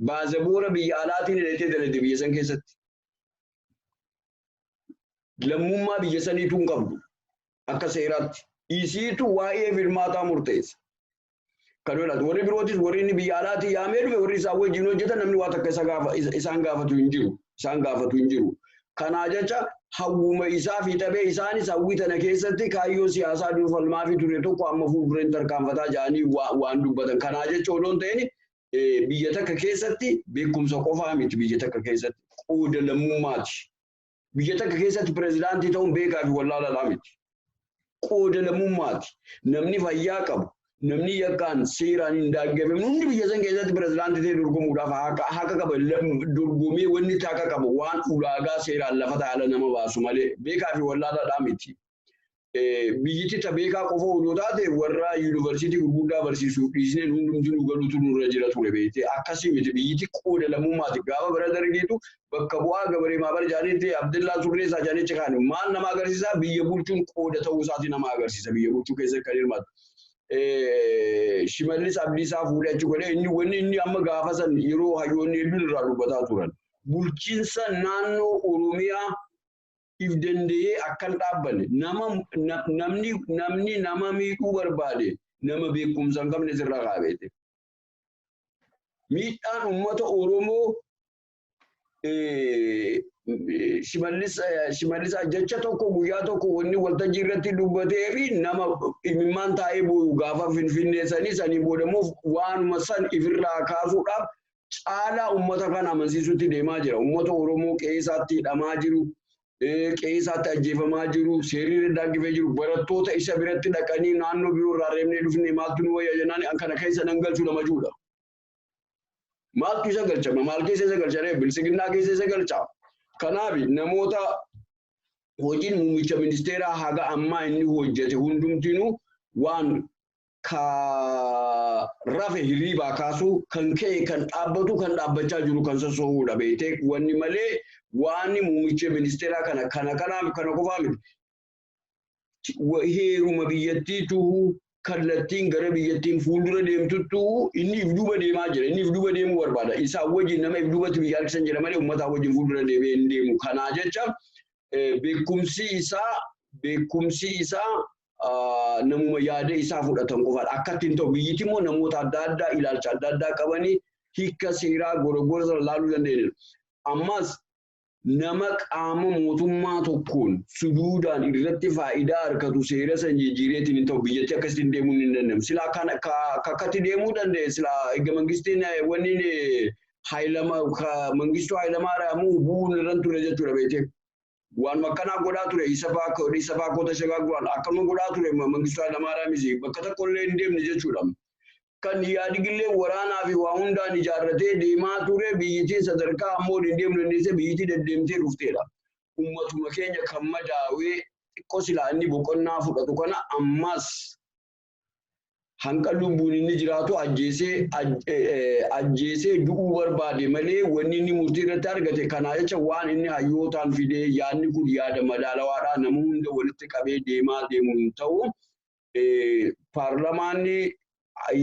Baazaboora biyya alaatiin hidhatee dalagde biyya san keessatti. Lammummaa biyya saniitu hin qabdu. Akka seeraatti. Isiitu waa'ee filmaataa murteessa. Kanoonaati warri birootis warri inni biyya alaatii yaamee dhufe warri isaan wajjin hojjetan namni waa takka isaan gaafatu hin jiru. Kanaa jecha hawwuma isaa fi tabee isaanis hawwii tana keessatti kaayyoo siyaasaa durfalmaa fi ture tokko amma fuuldureen tarkaanfataa jedhanii waan dubbatan. Kanaa jecha odoon ta'in biyya takka keessatti beekumsa qofaa miti biyya takka keessatti qooda lammummaati. Biyya takka keessatti pirezidaantii ta'uun beekaa fi wallaaladhaa miti. Qooda lammummaati. Namni fayyaa qabu. Namni yakkaan seeraan hin daangeffamne hundi biyya san keessatti pirezidaantii ta'ee dorgomuudhaaf haqa qaba. Dorgomee wanni haqa qaba waan ulaagaa seeraan lafa taa'ala nama baasu malee beekaa fi wallaalaadhaa miti. Biyyatti ta beekaa qofa yoo taate warra yuunivarsiitii gurguddaa barsiisuu dhiisnee hundumti nu galuutu nurra jira ture beekte akkasii miti biyyatti qooda lammummaati. Gaafa bira dargeetu bakka bu'aa gabaree maabar jaanitti Abdillaa Surreessaa jaanichi kaan maal nama agarsiisa biyya bulchuun qooda ta'uu isaati nama agarsiisa biyya bulchuu keessatti kan hirmaatu. Shimallis Abdiisaa fuudhee achi godhee inni amma gaafa san yeroo hayyoonni hedduun irraa dubbataa turan. Bulchiinsa naannoo Oromiyaa if danda'ee akkan dhaabbanne namni nama miidhuu barbaade nama beekumsa hin qabne sirraa qaabeete. Miidhaan uummata Oromoo Shimallis jecha tokko guyyaa tokko wanni waltajjii irratti dubbatee fi nama imimmaan taa'ee boo'u gaafa finfinneessanii sanii boodamuuf waanuma san ifirraa kaasuudhaaf caalaa uummata kana amansiisutti deemaa jira. Uummata Oromoo qe'eesaatti hidhamaa jiru, qe'eesaatti ajjeefamaa jiru, seerri daangifee jiru, barattoota isa biratti dhaqanii naannoo biroo irraa reebnee dhufne maaltu nu wayya jennaan kana keessa nan galchuu nama juudha. Maaltu isa galchama? Maal keessa isa galchame? Bilisiginnaa keessa isa galchama. Kanaaf namoota hojiin muummicha ministeeraa haga ammaa inni hojjete hundumtinuu waan rafe hirriibaa kaasuu kan ka'e kan dhaabbatu kan dhaabbachaa jiru kan soso'uudha beekte wanni malee waan muummicha ministeeraa kana qofaa miti. Heeruma biyyattiitu kallattiin gara biyyattiin fuuldura deemtuttu inni if duuba deemaa jira. Inni if duuba deemuu barbaada. Isaa wajjin nama if duubatti biyya harkisan jira malee uummataa wajjin fuuldura deemee hin deemu. Kanaa jecha beekumsi isaa namuma yaada isaa fudhatan qofaadha. Akkatti hin ta'u biyyatti immoo namoota adda addaa ilaalcha adda addaa qabanii hiika seeraa gorogora laaluu dandeenyudha. Ammas nama qaama mootummaa tokkoon suduudhaan irratti faayidaa argatu seera san jijjiireetiin hin ta'u biyyatti akkasitti deemuu hin danda'amu. Silaa akkatti deemuu danda'e silaa egaa mangistiin wanni mangistuu Hayilamaariyaamuu bu'uun irraan ture jechuudha beekte. Waan makkanaa godhaa ture isa baakota shagaa godhan akkuma godhaa ture mangistuu Hayilamaariyaamis bakka tokkollee hin deemne jechuudha. Kan yaadigillee waraanaa fi waa hundaan ijaarratee deemaa ture biyyittiin sadarkaa ammoo hin deemne dandeessee biyyittii deddeemtee dhufteedha. Uummatuma keenya kan madaawee xiqqoo silaa inni boqonnaa fudhatu kana ammas hanqa lubbuun inni jiraatu ajjeesee du'uu barbaade malee wanni inni murtii irratti argate kanaa jecha waan inni hayyootaan fidee yaadni kun yaada madaalawaadhaa nama hunda walitti qabee deemaa deemu hin ta'u. Paarlamaanni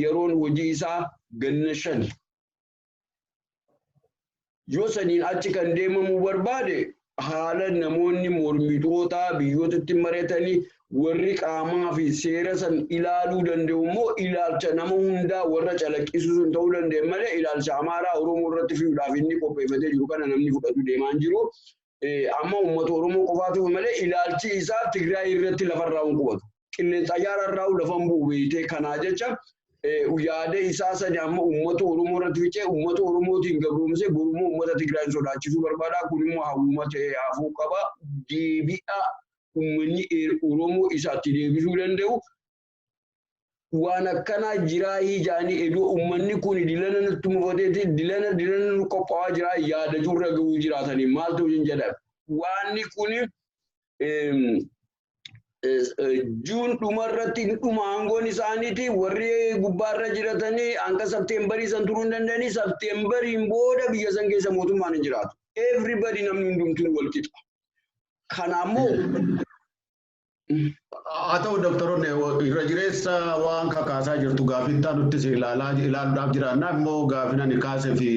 yeroon hojii isaa ganna 5 yoo saniin achi kan deemamuu barbaade haala namoonni mormitoota biyyootatti mareetanii warri qaamaa fi seera san ilaaluu danda'u immoo ilaalcha nama hundaa warra calaqqisiisuun ta'uu danda'e malee ilaalcha Amaaraa Oromoo irratti fiduudhaaf inni qopheeffatee jiru kana namni fudhatu deemaa hin jiru. Amma uummata Oromoo qofaatu malee ilaalchi isaa Tigraay irratti lafarraa hin qubatu. Qilleensa ayyaararraa lafa hin bu'u beektee kanaa jecha yaada isaa sani amma uummata Oromoo irratti ficee uummata Oromootiin gabroomsee borummoo uummata Tigraay sodaachisuu barbaada. Kun immoo hawwuma ta'ee hafuu qaba. Deebi'a uummanni Oromoo isaatti deebisuu danda'u. Waan akkanaa jiraa hijaanii edoo uummanni kun dilana nutti mufateeti dilana nu qophaa'aa jira yaada jirra ga'uu jiraatanii maal ta'u hin jedhan. Waanni kun Juun dhumarratti dhuma aangoon isaaniiti warri gubbaarra jiratanii hanga Septeembarii san turuu hin danda'anii Septeembariin booda biyya san keessa mootummaan hin jiraatu. Everybody namni hundumtuu wal qixa. Kanaammoo haa ta'u doktoroonni irra jireessa waan kakaasaa jirtu gaafittaa nutti ilaaluudhaaf jiraannaa immoo gaafina ni kaasee fi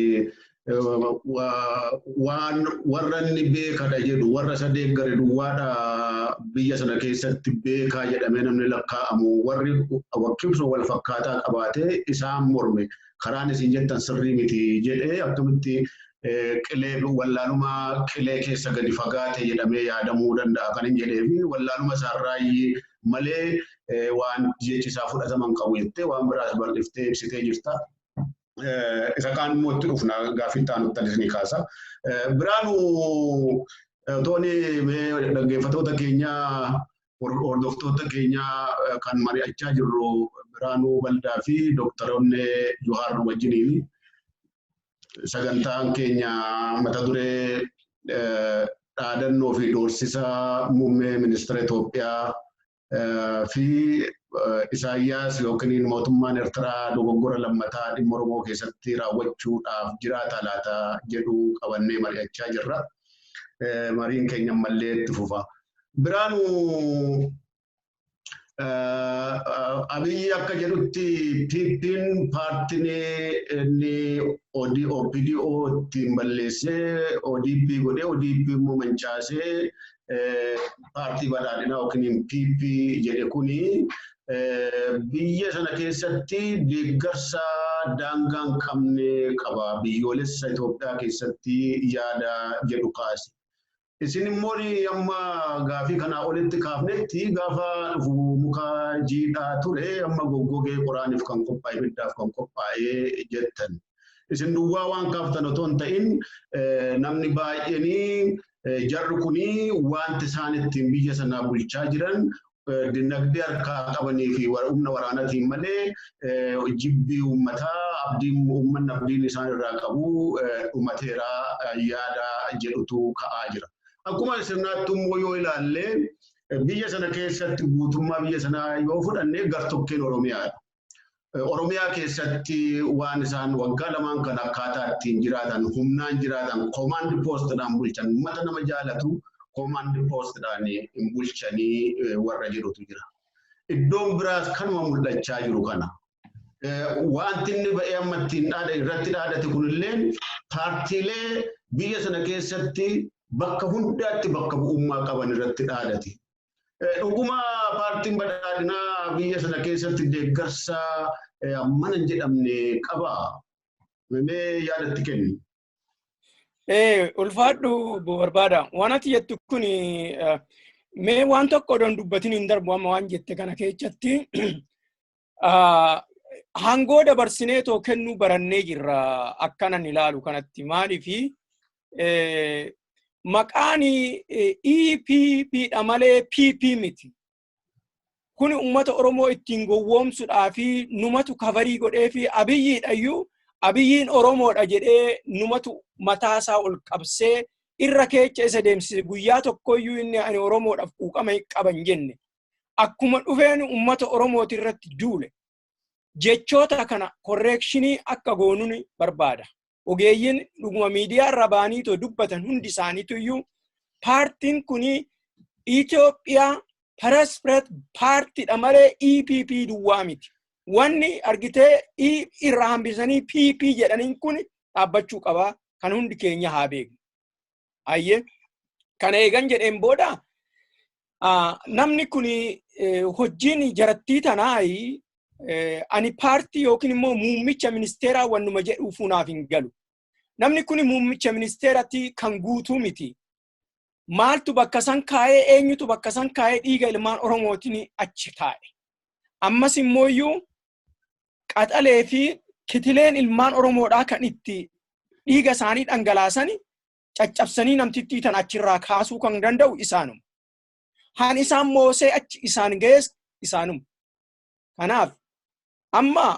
waan warra inni beekadha jedhu warra isa deeggare duwwaadha biyya sana keessatti beekaa jedhamee namni lakkaa'amu warri wakkibsoo wal fakkaataa qabaatee isaan morme karaan isin jettan sirrii miti jedhee akkamitti qilee wallaaluma qilee keessa gadi fagaate jedhamee yaadamuu danda'a kan hin jedhee fi wallaaluma isaarraayyii malee waan jechisaa fudhataman qabu jettee waan biraas bal'iftee ibsitee jirta. Isa kaan immoo itti dhufna gaafittaa nutti ni kaasa. Biraanuu tooni dhaggeeffatoota keenyaa hordoftoota keenyaa kan mari'achaa jirru Biraanuu Baldaa fi Doktoroonni Johaar wajjiniin sagantaan keenya mata duree dhaadannoo fi doorsisa muummee ministeera Itoophiyaa fi Isaayyaas yookiin mootummaan Eertiraa dogoggora lammataa dhimma Oromoo keessatti raawwachuudhaaf jiraata laata jedhu qabannee mari'achaa jirra. Mariin keenya ammallee itti fufa. Biraanuu Abiyyi akka jedhutti PP'n paartiin inni OPDO ittiin balleessee ODP godhee ODP immoo mancaasee paartii badhaadhinaa yookiin PP jedhe kuni biyya sana keessatti deeggarsa daangaa hin qabne qaba. Biyyoolessa Itoophiyaa keessatti yaada jedhu kaase. Isin immoo amma gaafii kanaa olitti kaafnetti gaafa dhufu muka jiidhaa ture amma goggogee qoraaniif kan qophaa'e ibiddaaf kan qophaa'ee jettan. Isin duwwaa waan kaaftan otoo hin ta'in namni baay'eenii jarri kuni wanti isaan ittiin biyya sanaa bulchaa jiran dinagdee harkaa qabanii fi humna waraanaatiin malee jibbii uummataa uummanni abdiin isaan irraa qabu dhumateera yaada jedhutu ka'aa jira. Akkuma sirnaatti immoo yoo ilaalle biyya sana keessatti guutummaa biyya sanaa yoo fudhanne gartokkeen Oromiyaadha. Oromiyaa keessatti waan isaan waggaa lamaan kan akkaataa ittiin jiraatan humnaan jiraatan command postdhaan bulchan uummata nama jaalatu command postdhaan hin bulchanii warra jirutu jira. Iddoon biraas kanuma mul'achaa jiru kana. Wanti inni ba'ee amma ittiin irratti dhaadate kunillee paartiilee biyya sana keessatti bakka hundaatti bakka bu'ummaa qaban irratti dhaadate. Dhuguma paartiin badhaadhinaa biyya sana keessatti deeggarsa mana hin jedhamne qaba. Mee yaadatti kenni. Ulfaadhu barbaada. Waan ati jettu kun mee waan tokko odoon dubbatiin hin darbu amma waan jette kana keessatti hangoo dabarsinee too kennuu barannee jirra akkanan ilaalu kanatti maaliifi maqaan EPP dha malee PP miti. Kun uummata Oromoo ittiin gowwoomsuudhaa fi numatu kavarii godhee fi Abiyyiidhayyuu Abiyyiin Oromoodha jedhee numatu mataasaa ol qabsee irra keecha isa deemsise guyyaa tokkoyyuu inni ani Oromoodhaaf quuqama qaban jenne. Akkuma dhufeen uummata Oromooti irratti duule. Jechoota kana korreekshinii akka goonuun barbaada. Ogeeyyiin dhuguma miidiyaa irra baanii too dubbatan hundi isaaniituyyuu paartiin kuni Itoophiyaa Parasperat paartiidha malee EPP duwwaa miti. Wanni argitee irraa hambisanii PP jedhaniin kun dhaabbachuu qabaa kan hundi keenya haa beeknu. Ayyee kana eegan jedheen booda namni kuni hojiin jarattii tanaayi ani paartii yookiin immoo muummicha ministeeraa wannuma jedhuuf naaf hin galu. Namni kuni muummicha ministeeratti kan guutuu miti. Maaltu bakka san kaa'ee eenyutu bakka san kaa'ee dhiiga ilmaan Oromootiin achi taa'e. Ammas immooyyuu qaxalee fi kitileen ilmaan Oromoodhaa kan itti dhiiga isaanii dhangalaasanii caccabsanii namtittii tan achirraa kaasuu kan danda'u isaanuma. Haan isaan moosee achi isaan gees isaanuma. Kanaaf amma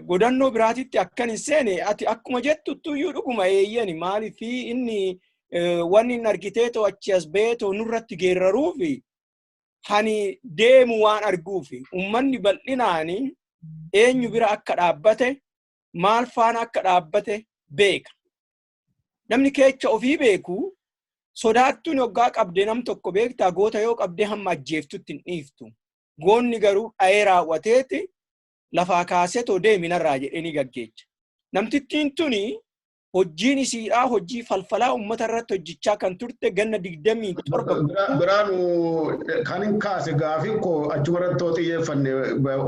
godannoo biraatitti akkan hin seene ati akkuma jettuttuyuu dhuguma eeyyani maaliifi inni wanni hin argitee too achi as ba'ee too nurratti geerraruufi hani deemu waan arguufi ummanni bal'inaani eenyu bira akka dhaabbate maal faana akka dhaabbate beeka. Namni keecha ofii beeku sodaattuun hoggaa qabdee nam tokko beektaa goota yoo qabdee hamma ajjeeftutti hin dhiiftu. Goonni garuu dha'ee raawwateeti lafaa kaasee too deeminarraa jedhanii gaggeecha. Namtittiin tuni hojiin isiidhaa hojii falfalaa uummata irratti hojjechaa kan turte ganna 27. Biraanu kan hin kaase gaafii koo achuma irratti xiyyeeffanne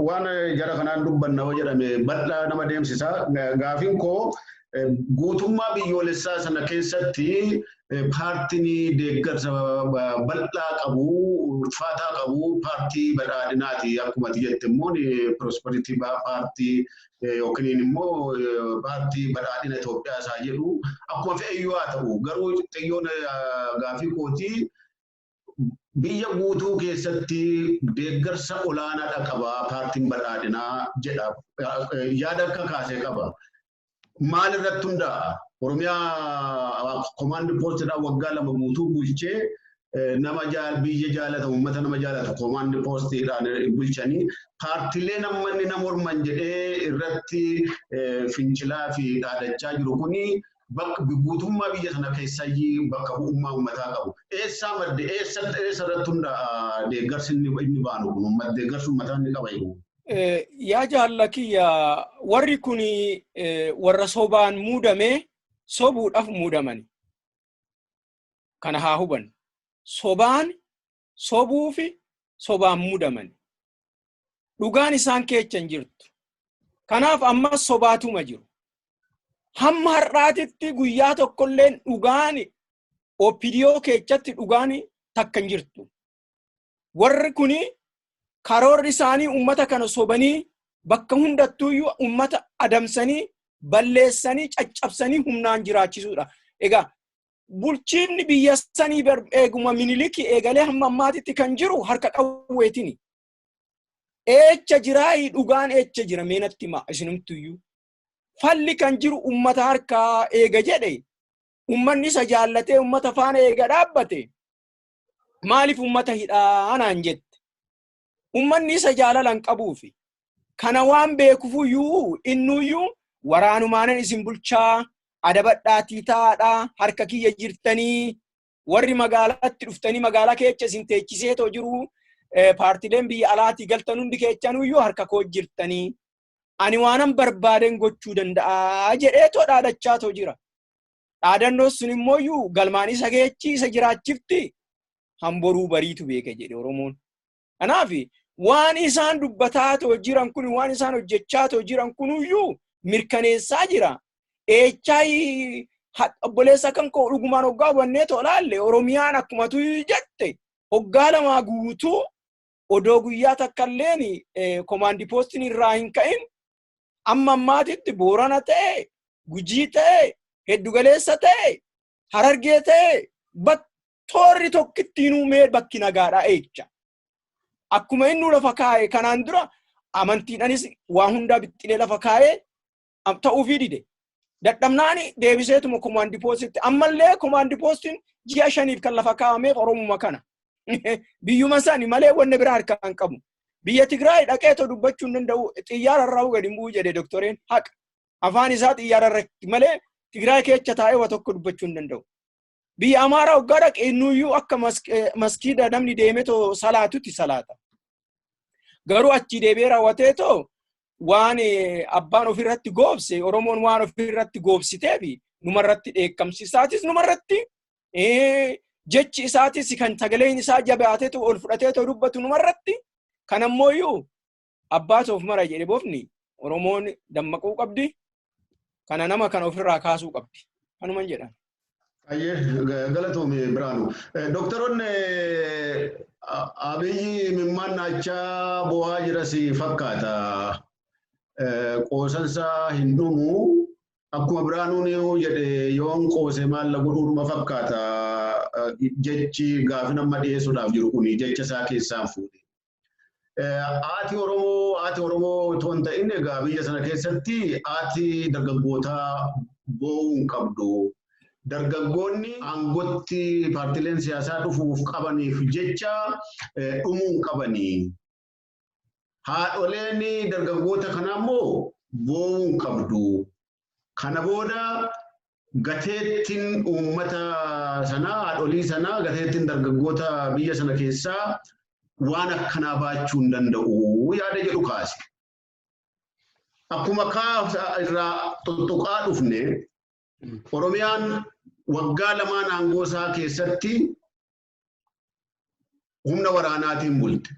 waan jara kanaan dubbanna jedhame bal'aa nama deemsisaa. Gaafiin koo guutummaa biyyoolessaa sana keessatti paartiin deeggarsa bal'aa qabu, ulfaataa qabu paartii badhaadhinaati. Akkuma jette immoo prosperity paartii yookiin immoo paartii badhaadhina Itoophiyaa isaa jedhu akkuma fe'eyyuu haa ta'u. Garuu xiyyoon gaafii kootii biyya guutuu keessatti deeggarsa olaanaa qaba paartiin badhaadhinaa jedha. Yaada akka kaasee qaba. Maal irratti hundaa'a? Oromiyaa command postidhaan waggaa 2 guutuu bulchee nama biyya jaalata uummata nama jaalata command postidhaan bulchanii paartiilee namni nama morman jedhee irratti fincilaa fi dhaadachaa jiru kuni guutummaa biyya sana keessayyii bakka bu'ummaa uummataa qabu. Eessaa madde eessarratti hundaa'a deeggarsi inni baanu kun deeggarsi uummataa inni qaba jiru. Yaa jaallakiyya warri kun warra sobaan muudame sobuudhaaf muudamani. Kana haa hubannu. Sobaan sobuufi sobaan muudamani. Dhugaan isaan keessa hin jirtu. Kanaaf ammas sobaatuma jiru. Hamma har'aatitti guyyaa tokkolleen dhugaan opidiyoo keessatti dhugaan takka hin jirtu. Warri kuni karoorri isaanii uummata kana sobanii bakka hundattuuyyuu uummata adamsanii balleessanii caccabsanii humnaan jiraachisuudha. Egaa bulchiinni biyya sanii eeguma Miniliki eegalee hamma ammaatitti kan jiru harka qawweetini. Eecha jiraa dhugaan eecha jira meenatti maa isinumtuyyuu. Falli kan jiru uummata harkaa eega jedhe uummanni isa jaallatee uummata faana eega dhaabbate maaliif uummata hidhaanaan jette? Uummanni isa jaalalan qabuufi kana waan beekufuyyuu innuyyuu waraanumaan isin bulchaa adabadhaatii taadhaa harka kiyya jirtanii warri magaalaatti dhuftanii magaalaa keessa isin teechiseetoo jiru paartileen biyya alaatii galtan hundi keessanuyyuu harka koo jirtanii ani waanan barbaaden gochuu danda'a jedheetoo dhaadachaatoo jira. Dhaadannoo sun immooyyuu galmaan isa geechi isa jiraachifti hamboruu bariitu beeka jedhe Oromoon. Kanaaf waan isaan dubbataatoo jiran kun waan isaan hojjechaatoo jiran kunuyyuu mirkaneessaa jira. Eechaayi obboleessa kan koo dhugumaan hoggaa hubannee tolaalle Oromiyaan akkumatu jette hoggaa 2 guutuu odoo guyyaa takkalleen komaandi poostiin irraa hin ka'in amma ammaatitti Boorana ta'e Gujii ta'e Heddugaleessa ta'e Harargee ta'e baktoorri tokkittiin uumee bakki nagaadhaa eecha. Akkuma inni lafa kaa'e kanaan dura amantiidhaanis waa hundaa bixxilee lafa kaa'ee ta'uufii dide. Dadhabnaani deebiseetuma komaandi poostitti ammallee komaandi poostiin ji'a 5 kan lafa kaa'ameef Oromuma kana. Biyyuma isaanii malee wanna biraa harkaan qabu. Biyya Tigraay dhaqeetoo dubbachuu hin danda'u xiyyaara irraa gadi hin bu'u jedhe doktoreen haqa. Afaan isaa xiyyaara irratti malee Tigraay keessa taa'ee waa tokko dubbachuu hin danda'u. Biyya Amaaraa hoggaa dhaqeennuyyuu akka maskiida namni deemetoo salaatutti salaata. Garuu achi deebi'ee raawwateetoo waan abbaan ofirratti goobse Oromoon waan ofirratti goobsiteefi numarratti dheekkamsiisaatis numarratti jechi isaatis kan sagaleen isaa jabaateetoo ol fudhateetoo dubbatu numarratti kan ammooyyuu abbaatoof mara jedhe boofni Oromoon dammaquu qabdi. Kana nama kana ofirraa kaasuu qabdi. Kanuman jedhan. Ayyee galatoomii Biraanu. Doktoroonni Abiyyi mimmaan naachaa bo'aa jiras fakkaata. Qoosansaa hin dhumu akkuma Biraanuun jedhe yoon qoose maal godhuudhuma fakkaata jechi gaafi nama dhiyeessuudhaaf jiru kuni jecha isaa keessaan fuudhe. Haati Oromoo otoo hin ta'in egaa biyya sana keessatti haati dargaggootaa bo'uu hin qabdu. dargaggoonni aangotti paartileen siyaasaa dhufuuf qabaniif jecha dhumuun qabanii. Haadholeen dargaggoota kanaa immoo boo'uun qabdu. Kana booda gateettiin uummata sanaa, haadholii sanaa, gateettiin dargaggoota biyya sana keessaa waan akkanaa baachuu hin danda'u yaada jedhu kaase. Akkuma irraa tuttuqaa dhufne Oromiyaan waggaa lamaan aangoo isaa keessatti humna waraanaatiin bulte.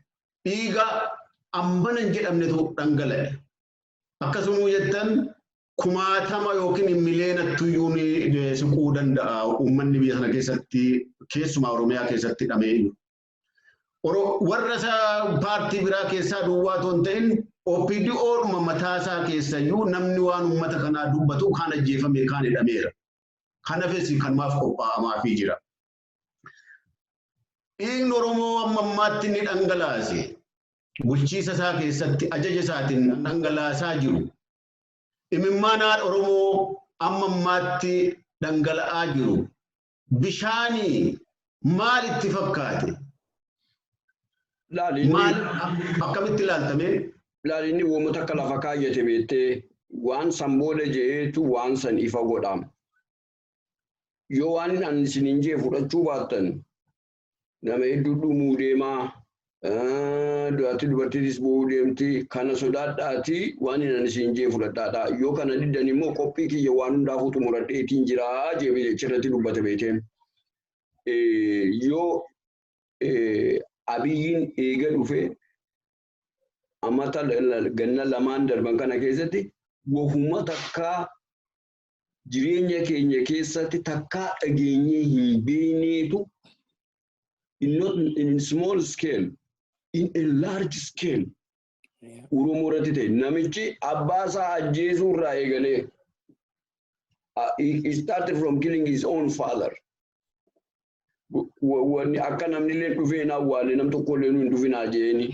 Dhiiga ammana hin jedhamnetu dhangala'e. Akkasuma jettan kumaatama yookiin miliyeenattuyyuu siquu danda'a uummanni biyya sana keessatti keessumaa Oromiyaa keessatti hidhamee jiru. Warra paartii biraa keessaa duwwaa otoo hin ta'in OPDO'dhuma mataasaa keessayyuu namni waan uummata kanaa dubbatu kaan ajjeefame kaan hidhameera. Kanafis kanumaaf qophaa'amaafii jira. Dhiigni Oromoo amma ammaatti ni dhangalaase. Bulchiisa isaa keessatti ajaja isaatiin dhangalaasaa jiru. Imimmaan haadha Oromoo amma ammaatti dhangala'aa jiru. Bishaanii maal itti fakkaate? Maal akkamitti ilaaltame? Laalinni uummata akka lafa kaayyate beektee waan san booda jeetu waan san ifa godhama. Yoo waan ani isiniin jee fudhachuu baattan nama hedduu dhumuu deemaa dubartiinis bu'uu deemti kana sodaadhaati waan ani isiniin jee fudhadhaadha. Yoo kana diddan immoo qophii kiyya waan hundaafuu xumuradheetiin jiraa jee achirratti dubbata beekteen. Yoo Abiyyiin eega dhufe ammata ganna lamaan darban kana keessatti wahuma takkaa jireenya keenya keessatti takkaa dhageenyee hin beekneetu in small scale, in a large scale Oromoo irratti ta'e namichi abbaa isaa ajjeesuu irraa eegalee he started from killing his own father. Wanni akka namni illee dhufee na awwaale nam tokko illee nu hin dhufinaa jeeni.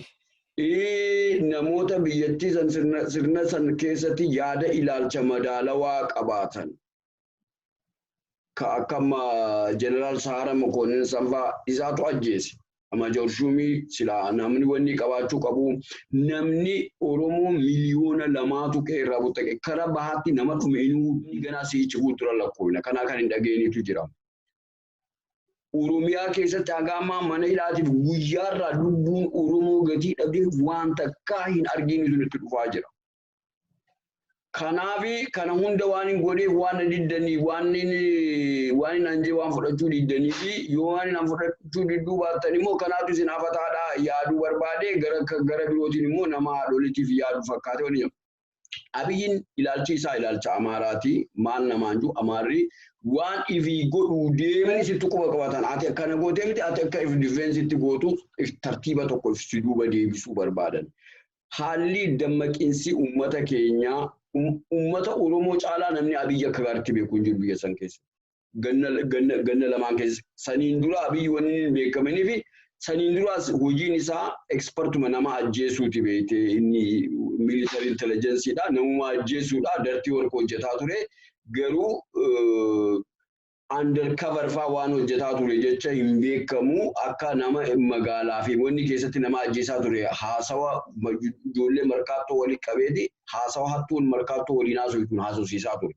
Namoota biyyattii sirna san keessatti yaada ilaalcha madaalawaa qabaatan. Akkama Jeneraal Sahara Mokonnin sanfaa isaatu ajjeese. Amma Joorshuumii silaa namni wanni qabaachuu qabu namni Oromoo miliyoona lamaatu qeerraa buttaqe karaa bahaatti nama dhumeenuu ganaa si'ichi fuuldura lakkoofna. Kanaa kan hin dhageenyitu jira. Oromiyaa keessatti hagaamaa mana hidhaatiif guyyaarraa lubbuun Oromoo gatii dhabdee waan takkaa hin arginu itti dhufaa jira. Kanaafi kana hunda waan hin godheef waan diddanii waan anjee waan fudhachuu diddanii fi yoo waan hin fudhachuu didduu baattan immoo kanaatu isin hafataadhaa yaaduu barbaade gara birootiin immoo nama haadholitiif yaadu fakkaate waliin jiru. Abiyyiin ilaalchi isaa ilaalcha Amaaraati. Maal namaan jiru Amaarri waan ifii godhuu deemanii sitti quba qabatan ati akkana gootee miti ati akka if difeensitti gootu tartiiba tokko if duuba deebisuu barbaadan. Haalli dammaqinsi uummata keenyaa uummata Oromoo caalaa namni Abiyyi akka gaariitti beeku hin jiru biyya san keessa. Ganna lamaan keessa saniin dura Abiyyi wanni hin beekamanii fi saniin duraas hojiin isaa ekspertuma nama ajjeesuuti beekte inni military intelligenceedha namuma ajjeesuudha dartii warqa hojjetaa ture garuu undercover faa waan hojjetaa ture jecha hin beekamu akka nama magaalaa fi wanni keessatti nama ajjeesaa ture haasawa ijoollee markaattoo walii qabeeti haasawa hattuun markaattoo waliin haasofituun haasofsiisaa ture.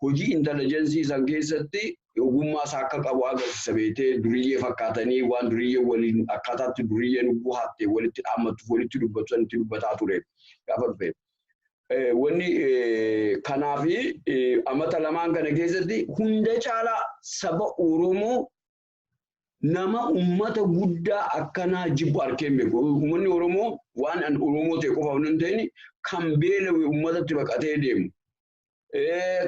Hojii intelligencii san keessatti ogummaa isaa akka qabu agarsiisa beektee duriyyee fakkaatanii waan duriyyee waliin akkaataatti duriyyeen ubbuu haattee walitti dhaammattuuf walitti dubbatu sanitti dubbataa ture gaafa dhufe. Wanni kanaafi amata lamaan kana keessatti hunda caalaa saba Oromoo nama ummata guddaa akkanaa jibbu arkeen beeku. Uummanni Oromoo waan an Oromoo ta'e qofa hin ta'in kan beelawe uummatatti baqatee deemu.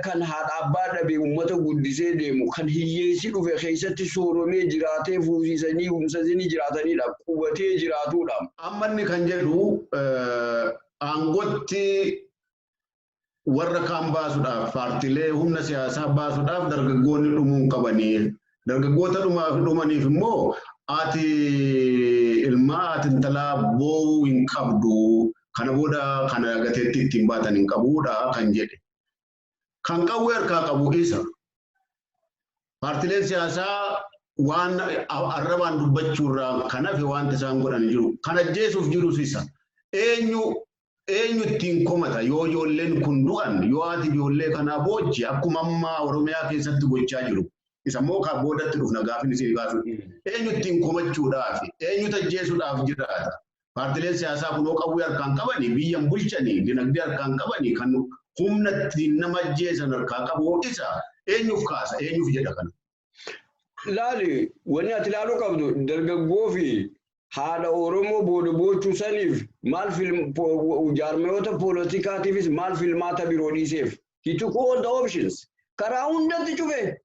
Kan haadha abbaa dhabee uummata guddisee deemu kan hiyyeessi dhufe keessatti sooromee jiraatee fuusisanii humsasanii jiraatanidha. Qubatee jiraatudha. Amma inni kan jedhu aangotti warra kaan baasuudhaaf paartiilee humna siyaasaa baasuudhaaf dargaggoonni dhumuun qabanii dargaggoota dhumaniif immoo ati ilmaa ati intalaa boo'uu hin qabdu kana booda kana gateetti ittiin baatan hin qabuudha kan jedhe. Kan qawwee harkaa qabu isa Paartileen siyaasaa waan arrabaan dubbachuurraa kanaaf waan isaan godhan jiru. Kan ajjeesuuf jirus isa. Eenyu ittiin komata yoo ijoolleen kun du'an yoo ati ijoollee kanaa boochi akkuma ammaa Oromiyaa keessatti gochaa jiru. Isa immoo kan boodatti dhufna gaafin isin kaasu. Eenyu ittiin komachuudhaaf eenyu ajjeesuudhaaf jiraata. Paartileen siyaasaa kunoo qawwee harkaan qabanii biyyan bulchanii dinagdee harkaan qabanii kan humna ittiin nama ajjeesan harkaa qabu isa eenyuuf kaasa eenyuuf jedha kana. Laali wanni ati ilaaluu qabdu dargaggoo fi haadha Oromoo booda boochuu saniif maal jaarmiyoota poolitikaatiifis maal filmaata biroo dhiiseef. He took all the options. Karaa hundatti cufe.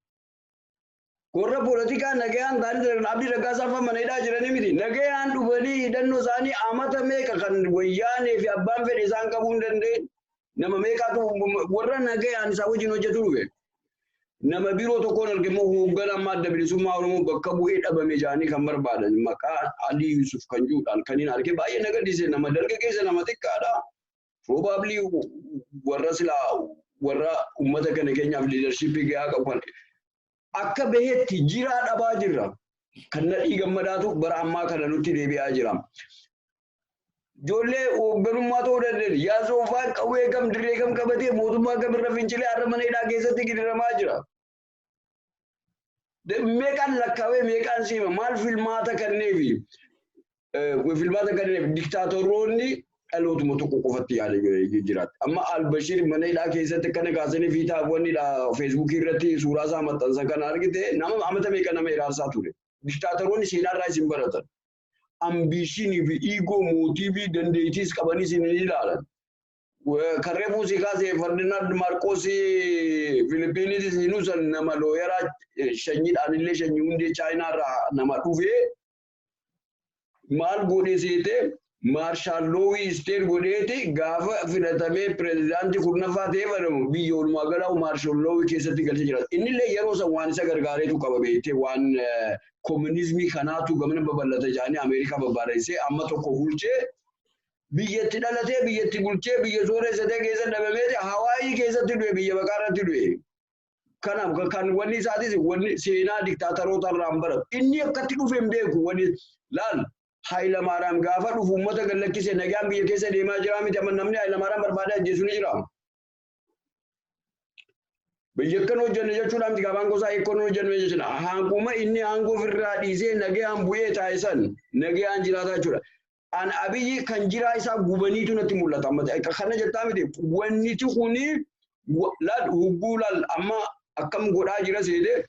Korra poolitikaa nagayaan taa'anii abdii raggaasaa fi maneedhaa jiranii miti. Nagayaan dhufanii hidhannoo isaanii amata meeqa kan wayyaanee fi abbaan fedhe isaan qabuu hin dandeenye. Nama meeqaatu warra nagayaan isaa wajjin hojjetu dhufe. Nama biroo tokkoon argamu hoogganaa adda bilisummaa Oromoo bakka bu'ee dhabame jaanii kan barbaadan maqaa Alii Yusuf kan juudhaan kan hin arge baay'ee nagadise nama dargaggeessa nama xiqqaadha. Probably warra uummata kana keenyaaf leadershipii gahaa qabu akka baheetti jiraa dhabaa jirra. Kan nadhii gammadaatu bara ammaa kana nutti deebi'aa jira. Ijoollee hoogganummaa ta'uu dandeenye yaasofaan qawwee kam dirree kam qabatee mootummaa kam irra fincilee har'a mana hidhaa keessatti gidiramaa jira. Meeqaan lakkaawee meeqaan siima maal filmaata kanneefi diktaatoroonni dhalootuma tokko qofatti yaada jiraata. Amma Albashir mana hidhaa keessatti kana kaasanii fi taa'uwwanidha feesbuukii irratti suuraa isaa maxxansan kan argite nama amata meeqa nama iraarsaa ture. Diktaatoroonni seenaarraa isin baratan. Ambiishinii fi iigoo mootii fi dandeettiis qabanii isin ilaalan. Karree fuusii kaasee Ferdinand Marcos Filipiiniis inuusan nama looyeraa shanyiidhaan illee shanyii hundee Chaayinaarraa nama dhufee maal godhee seetee Maarshaal Loowii Isteet godheeti gaafa filatamee pireezidaantii kurnaffaa ta'ee baramu biyya walumaa galaa Maarshaal Loowii keessatti galchee jira. Innillee yeroo san waan isa gargaareetu qaba beektee waan komunizimii kanaatu gamana babal'ata jedhanii Ameerikaa babbareessee amma tokko bulchee biyyatti dhalatee biyyatti bulchee biyya sooressatee keessa dhabameeti Hawaayii keessatti du'e biyya baqaarratti du'e. Kanaaf kan wanni isaatis wanni seenaa diktaataroota irraan baratu. Inni akkatti dhufe hin beeku wanni laal Hayilamaariyaam gaafa dhufu uummata gallakkisee nagaan biyya keessa deemaa jira miti amma namni Hayilamaariyaam barbaadee ajjeesu ni jira. Biyya kan hojjenne jechuudha miti gaafaan gosaa eekkoon hojjenne jechuudha. Hanguma inni hangoo ofirraa dhiisee nagaan bu'ee taa'isan nagaan jiraataa jechuudha. An Abiyyi kan jiraa isaa gubaniitu natti mul'ata. Kana jettaa miti wanniti kuni laal hubbuu laal amma akkam godhaa jira seete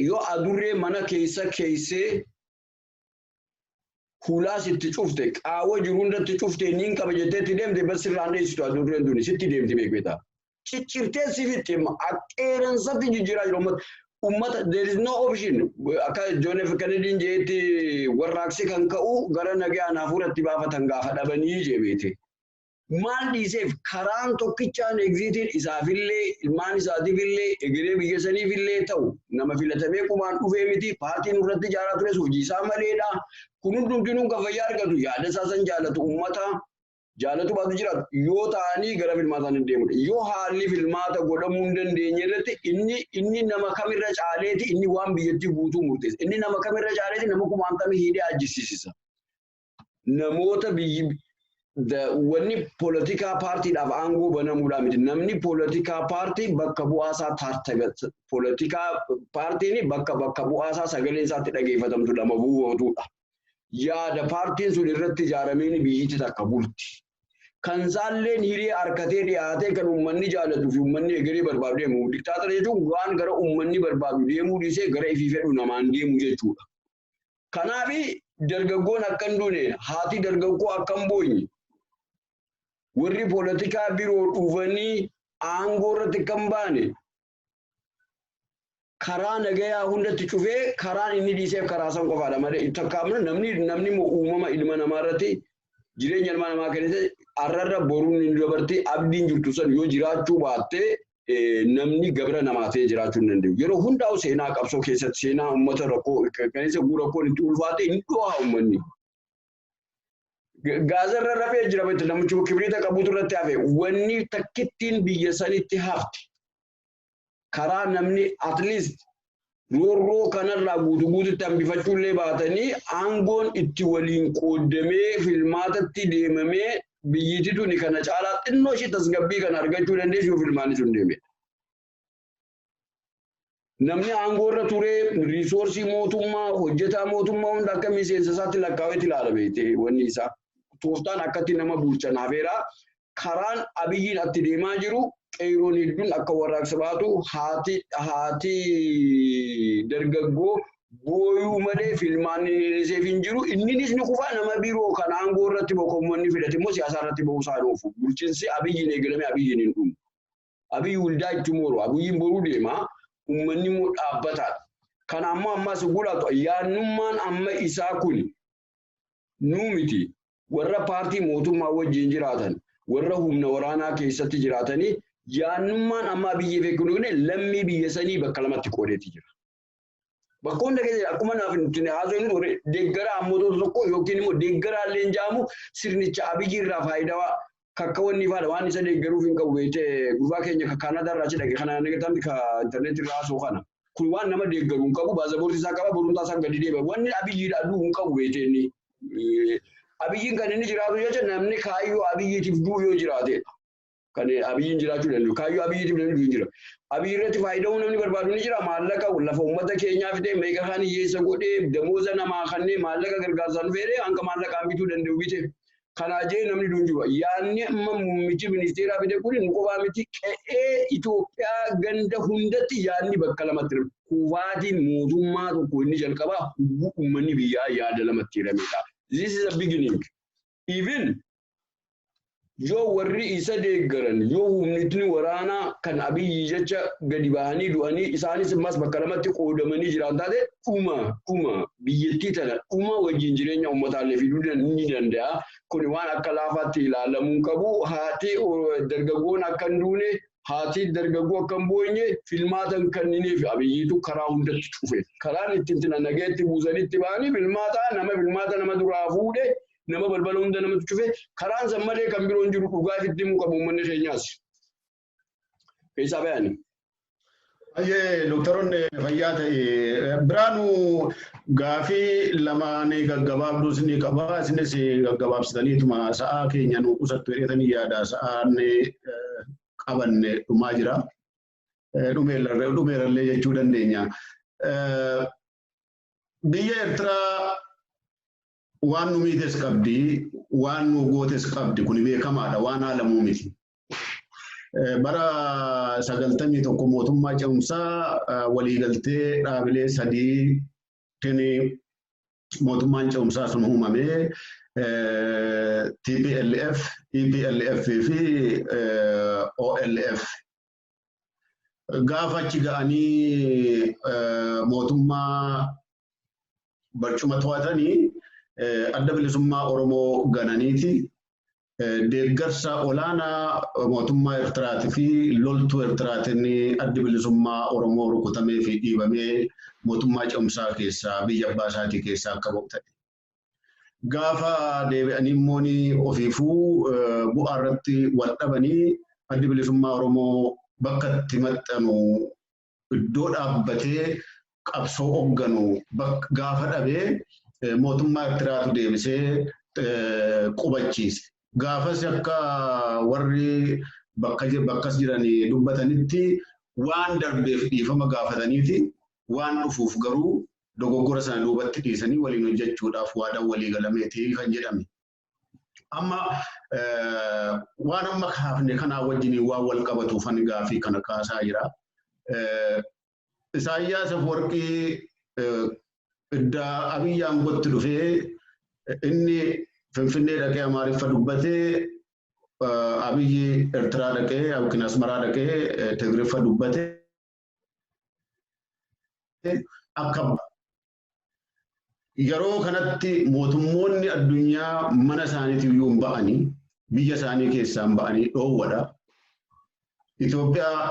yoo adurree mana keessee Hulaas itti cufte qaawwa jiru hundatti cufte niin qaba jetteetti deemte basirraan dheessitu adurreen tuni sitti deemti beekbeeta. Ciccirtee sifitti qeeransatti jijjiiraa jiru ummata there is no option akka John F. Kennedy jeetti warraaqsi kan ka'u gara nagaan hafuuratti baafatan gaafa dhabanii jeebeete. Maal dhiiseef karaan tokkichaan egziitiin isaafillee ilmaan isaatiifillee egeree biyya saniifillee ta'u nama filatamee qumaan dhufee miti paartiin irratti ijaaraa tures hojii isaa maleedha. Kun hundumtuu kan fayyaa argatu yaada isaa san jaalatu ummata jaalatu baatu jiraatu yoo ta'anii gara filmaataan hin deemudha. Yoo haalli filmaata godhamuu hin dandeenye irratti inni nama kamirra caaleeti inni waan biyyattii guutuu murteessa. Inni nama kamirra caaleeti nama kumaantamii hidhee ajjisiisa. Namoota wanni poolitikaa paartiidhaaf aangoo banamuudhaa miti. Namni poolitikaa paartii bakka bu'aasaa taartagata. Poolitikaa paartiin bakka bu'aasaa sagaleen isaatti dhageeffatamtu lama bu'ootudha. Yaada paartiin sun irratti ijaarameen biyyitti takka bulti. Kan isaalleen hiree harkatee dhiyaatee kan uummanni jaallatu fi uummanni egeree barbaadu deemu. Diktaatara jechuun waan gara uummanni barbaadu deemuu dhiisee gara ifii fedhu namaan deemu jechuudha. Kanaaf dargaggoon akka hin duune haati dargaggoo akka hin boonye. Warri poolitikaa biroo dhufanii aangoo irratti kan baane karaa nagayaa hundatti cufee karaan inni dhiiseef karaa san qofaadha malee takkaamna namni uumama ilma namaa irratti jireenya ilma namaa keessatti arrarra boruun hin dabartee abdiin jirtu san yoo jiraachuu baatte namni gabra namaa ta'ee jiraachuu hin danda'u. Yeroo hundaa'u seenaa qabsoo keessatti seenaa uummata rakkoo kanisa guura rakkoon itti ulfaate hin dhohaa uummanni. Gaazarra rafee jira beektu namichi kibriita qabutu irratti hafe wanni takkittiin biyya sanitti hafte karaa namni at least roorroo kanarraa guutuutti hambifachuullee baatanii aangoon itti waliin qooddamee filmaatatti deemamee biyyittiitu ni kana caalaa xinnoo ishee tasgabbii kan argachuu dandeessu filmaanni sun deeme. Namni aangoorra ture riisoorsii mootummaa hojjetaa mootummaa hunda akka miseensa isaatti lakkaa'etti ilaala beekte wanni isaa. Tooftaan akkatti nama bulchan hafeera. Karaan Abiyyiin atti deemaa jiru qeeroon hedduun akka warraaqsa baatu haati dargaggoo booyuu malee filmaanni seef hin jiru. Inninis ni kufaa nama biroo kan aangoo irratti boqommanni fidate immoo siyaasa irratti ba'uusaa dhoofu. Bulchiinsi Abiyyiin eegalame Abiyyiin hin dhumu. Abiyyi waldaa itti mooru Abiyyiin boruu deema. Uummanni immoo dhaabbataadha. Kan ammas gulaatu yaannummaan amma isaa kun nuu miti. Warra paartii mootummaa wajjin jiraatan warra humna waraanaa keessatti jiraatanii yaannummaan amma biyya beekuun lammii biyya sanii bakka lamatti qoodeetti jira. Bakka hunda keessatti akkuma naaf nuti haasofnu deeggara ammoo tokko yookiin immoo deeggaraallee jaamu sirnicha Abiyyi irraa faayidaa kakkawanni faadha waan isa deeggaruuf hin qabu beekte gurraa keenya Kaanadaa irraa dhaqe kana negatamti ka intarneetii irraa haasoo kana. Kun waan nama deeggaru hin qabu baasaboortii isaa qaba boruuntaa isaa gadi deema wanni Abiyyiidha aduu hin qabu beekte inni. Abiyyiin kan inni jiraatu jecha namni kaayyoo Abiyyiitiif du'u yoo jiraate kan Abiyyiin jiraachuu danda'u kaayyoo Abiyyiitiif namni du'u jira. Abiyyi irratti faayidaa namni barbaadu ni jira maallaqa lafa uummata keenyaaf ta'e meeqa kan hiyyeessa godhee damooza namaa kanneen maallaqa gargaarsaan feeree hanga maallaqaan bituu danda'u bite. Kanaa jee namni du'u jiru. Yaanni amma muummichi ministeeraa fide kun nu qofaa miti qe'ee Itoophiyaa ganda hundatti yaanni bakka lamatti jira. Kufaatiin mootummaa tokko inni jalqabaa uummanni biyyaa yaada lamatti hiramedha. This is a beginning. Even yoo warri isa deeggaran yoo humnitni waraanaa kan Abiyyi jecha gadi bahanii du'anii isaanis ammas bakka lamatti qoodamanii jiran taate dhuma biyyattii tana dhuma wajjin jireenya uummataallee fiduu ni danda'a. Kun waan akka laafaatti ilaalamuu qabu. Haati dargaggoon akka hin duune haati dargaggoo akka hin boonye filmaatan kennineef Abiyyiitu karaa hundatti cufe. Karaan ittiin nageetti buusanitti ba'anii filmaata nama duraa fuudhe nama balbala hunda namatti cufe karaan san malee kan biroon jiru dhugaa itti himuu qabu uummanni keenyaas. Keessaa bayani. Ayyee doktoroonni fayyaa ta'e biraanuu gaafii lamaan gaggabaabduu isin qaba isinis gaggabaabsitaniituma sa'aa keenya nu qusattu jedhanii yaada sa'aan qabanne dhumaa jira. Dhumeerallee jechuu dandeenya. Biyya Eertiraa waan nu miites qabdi, waan nu gootes qabdi kun beekamaadha waan haalamuu miti. Bara 91 mootummaa ce'umsaa waliigaltee dhaabilee sadii mootummaan ce'umsaa sun uumamee TPLF, EPLF fi OLF. Gaafa achi ga'anii mootummaa barcuma to'atanii adda bilisummaa Oromoo gananiiti. Deeggarsa olaanaa mootummaa Eertiraatii fi loltuu Eertiraatiin adda bilisummaa Oromoo rukutamee fi dhiibamee mootummaa ce'umsaa keessaa biyya abbaa isaatii keessaa akka ba'u ta'e. Gaafa deebi'anii immoo ofiifuu bu'aa irratti wal dhabanii adda bilisummaa Oromoo bakka itti maxxanu iddoo dhaabbatee qabsoo hoogganu gaafa dhabee mootummaa Eertiraatu deebisee qubachiise. Gaafas akka warri bakkas jiranii dubbatanitti waan darbeef dhiifama gaafataniiti waan dhufuuf garuu dogoggora sana duubatti dhiisanii waliin hojjechuudhaaf waadaan walii galameeti kan jedhame. Amma waan amma kaafne kanaa wajjin waan wal qabatuufan gaafii kana kaasaa jira. Isaayyaas warqii iddaa Abiyyi aangootti dhufee inni Finfinnee dhaqee Amaariffa dubbatee Abiyyi Eertiraa dhaqee yookiin Asmaraa dhaqee Tigiriffa dubbatee akka yeroo kanatti mootummoonni addunyaa mana isaaniitii iyyuu ba'anii biyya isaanii keessaa ba'anii dhoowwadha. Itoophiyaa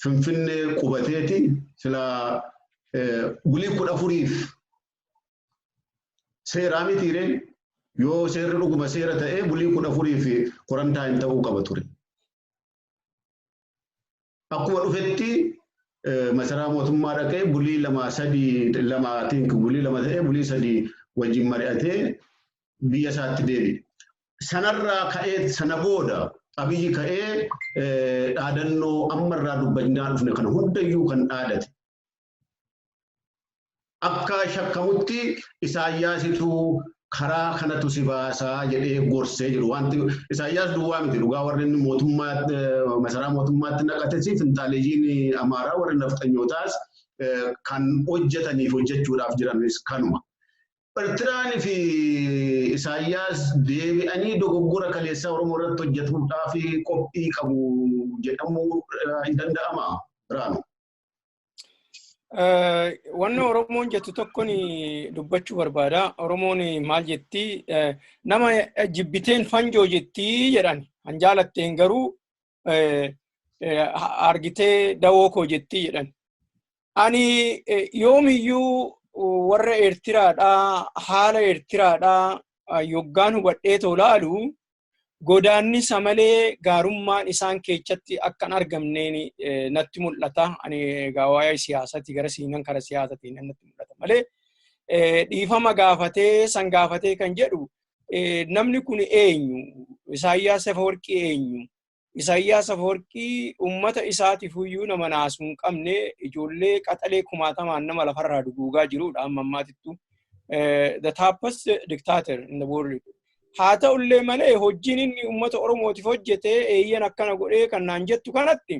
Finfinnee qubateeti sila bulii 14 seeraa mitiireen yoo seerri dhuguma seera ta'ee bulii 14 fi kwarantaayinii ta'uu qaba ture. Akkuma dhufetti masaraa mootummaa dhaqee bulii lamaatiin bulii lama ta'ee bulii sadii wajjin mari'atee biyya isaatti deebi'e. Sanarraa ka'ee sana booda Abiyyi ka'ee dhaadannoo ammarraa dubbachaa dhufne kana hundayyuu kan dhaadate. Akka shakkamutti Isaayyaasitu karaa kanatu si baasaa jedhee gorsee jiru. Wanti Isaayyaas duwwaa miti dhugaa warri mootummaa masaraa mootummaatti naqates finxaaleeyyiin Amaaraa warri nafxanyootaas kan hojjetaniif hojjechuudhaaf jiranis kanuma. Eertiraan fi Isaayyaas deebi'anii dogoggora kaleessaa Oromoo irratti hojjetuudhaaf qophii qabu jedhamuu hin danda'ama Biraanu. Wanni Oromoon jettu tokkoon dubbachuu barbaada. Oromoon maal jetti? Nama jibbiteen fanjoo jetti jedhan. Han jaalatteen garuu argitee dawoo koo jetti jedhan. Ani yoomiyyuu warra Eertiraadhaa haala Eertiraadhaa yoggaan hubadhee tolaalu godaannisa malee gaarummaan isaan keessatti akka hin argamneen natti mul'ata. Ani egaa waa'ee siyaasaatti gara siinan kara siyaasatiin natti mul'ata malee dhiifama gaafatee san gaafatee kan jedhu namni kun eenyu? Isaayyaas Afawarqii eenyu? Isaayyaas Afawarqii uummata isaatiif iyyuu nama naasuu hin qabne ijoollee qaxalee kumaatamaan nama lafarraa duguugaa jirudha amma ammaatittu. The toughest dictator in the world. Haa ta'ullee malee hojiin inni uummata Oromootiif hojjete eeyyan akkana godhee kan naan jettu kanatti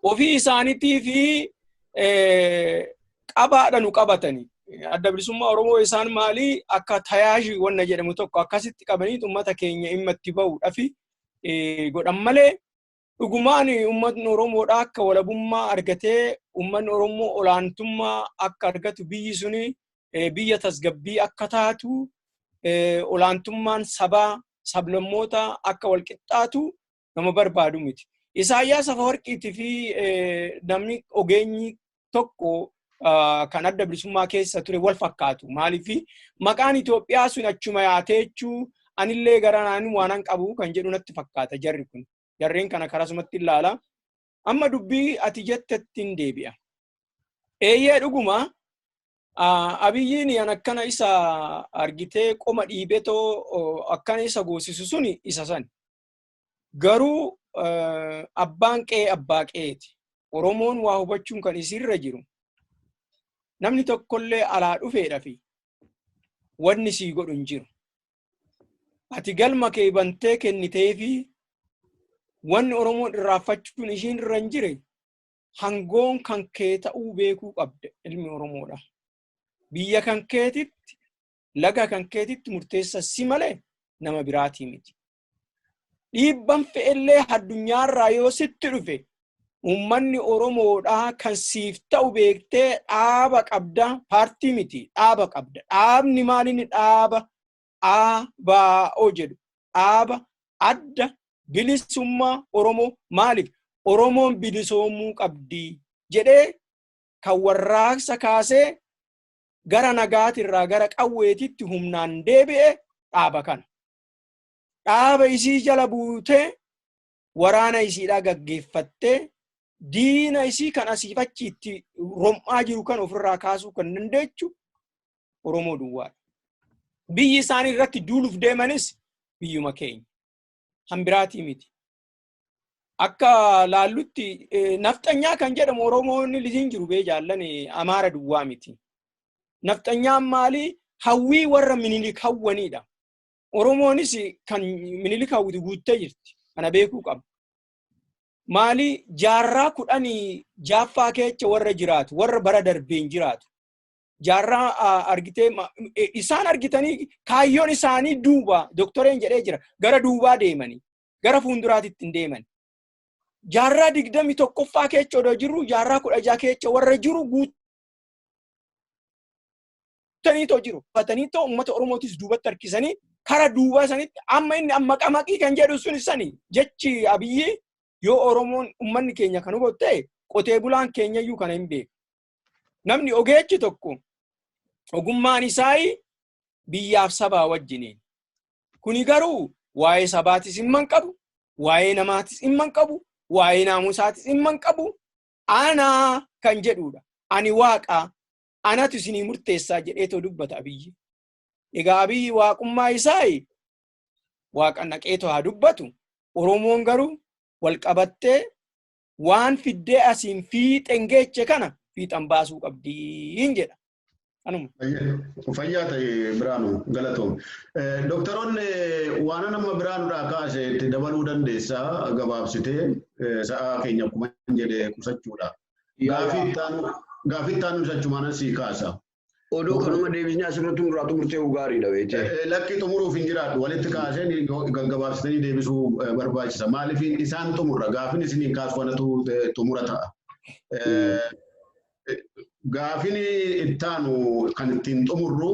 ofii isaaniitii fi qabaadha nu qabatanii. Adda bilisummaa Oromoo isaan maalii akka tayaashii wanna jedhamu tokko akkasitti qabanii uummata keenya dhimma itti bahuudhaaf godhan malee dhugumaan uummatni Oromoodhaa akka walabummaa argatee uummanni Oromoo olaantummaa akka argatu biyyi suni biyya tasgabbii akka taatu olaantummaan sabaa sablammoota akka walqixxaatu nama barbaadu miti. Isaayyaas Afawarqiitii fi namni ogeenyi tokko kan adda bilisummaa keessa ture wal fakkaatu. Maaliif maqaan Itoophiyaa sun achuma yaatee jechuu anillee garanaan waanan qabu kan jedhu natti fakkaata jarri kun. Jarreen kana karasumatti ilaala. Amma dubbii ati jettetti hin deebi'a. Eeyyee dhuguma Abiyyiin an akkana isa argitee qoma dhiibetoo akkana isa goosisu suni isa san. Garuu abbaan qe'ee abbaa qe'eeti. Oromoon waa hubachuun kan isirra jiru. Namni tokkollee alaa dhufeedha fi wanni sii godhu hin jiru. Ati galma kee bantee kennitee fi wanni Oromoon irraaffachuun ishiin irra hin jire hangoon kan kee ta'uu beekuu qabda ilmi Oromoodha. Biyya kan keetitti laga kan keetitti murteessa si malee nama biraatii miti. Dhiibban fe'ellee addunyaarraa yoo sitti dhufe uummanni Oromoodhaa kan siif ta'u beektee dhaaba qabda paartii miti dhaaba qabda. Dhaabni maalinni dhaaba ABO jedhu dhaaba adda bilisummaa Oromoo maaliif Oromoon bilisoomuu qabdi jedhee kan warraaqsa kaasee gara nagaatirraa gara qawweetitti humnaan deebi'e dhaaba kana. Dhaaba isii jala buutee waraana isiidhaa gaggeeffattee diina isii kan asiif achiitti rom'aa jiru kan ofirraa kaasuu kan dandeechu Oromoo duwwaadha. Biyyi isaanii irratti duuluuf deemanis biyyuma keenya. Hambiraatii miti. Akka laallutti nafxanyaa kan jedhamu Oromoon lisiin jiru bee jaallan Amaara duwwaa miti. Nafxanyaan maali? Hawwii warra Minilik hawwaniidha. Oromoonis kan Minilik hawwitu guuttee jirti. Kana beekuu qaba. Maali jaarraa 16 keessa warra jiraatu, warra bara darbeen jiraatu. Jaarraa argitee isaan argitanii kaayyoon isaanii duuba doktoreen jedhee jira. Gara duubaa deemanii, gara fuulduraatitti hin deeman. Jaarraa 21ffaa keessa odoo jiru, jaarraa 16 keessa warra jiru guuttaniitoo jiru. Fataniitoo uummata Oromootis duubatti harkisanii kara duubaa sanitti amma inni amma qamaqii kan jedhu sun sani jechi Abiyyi yoo Oromoon uummanni keenya kan hubatu ta'e qotee bulaan keenyayyuu kana hin beeku. Namni ogeechi tokko ogummaan isaa biyyaaf sabaa wajjiniin. Kuni garuu waa'ee sabaatis dhimma hin qabu, waa'ee namaatis dhimma hin qabu, waa'ee naamusaatis dhimma hin qabu. Ana kan jedhuudha. Ani waaqa anatu isinii murteessaa jedheetoo dubbata Abiyyi. Egaa Abiyyi waaqummaa isaa waaqa naqeetoo haa dubbatu. Oromoon garuu wal qabattee waan fiddee asiin fiixen geeche kana fiixan baasuu qabdiin jedha. Anuma. Fayyaa ta'e Biraanuu galatoom. Doktoroonni waan nama Biraanuudhaa kaasee itti dabaluu dandeessaa gabaabsitee sa'a keenya akkuma jedhee qusachuudha. Gaaffii itti aanu ibsachumaan sii kaasa. Oduu kanuma deebisnee asirratti muraatu murtee gaariidha beekte. Lakki xumuruuf hin jiraatu walitti kaasee gaggabaabsitanii deebisuu barbaachisa. Maaliif isaan xumurra gaaffiin isiniin kaasu kanatu xumura ta'a. Gaaffiin itti aanu kan ittiin xumurru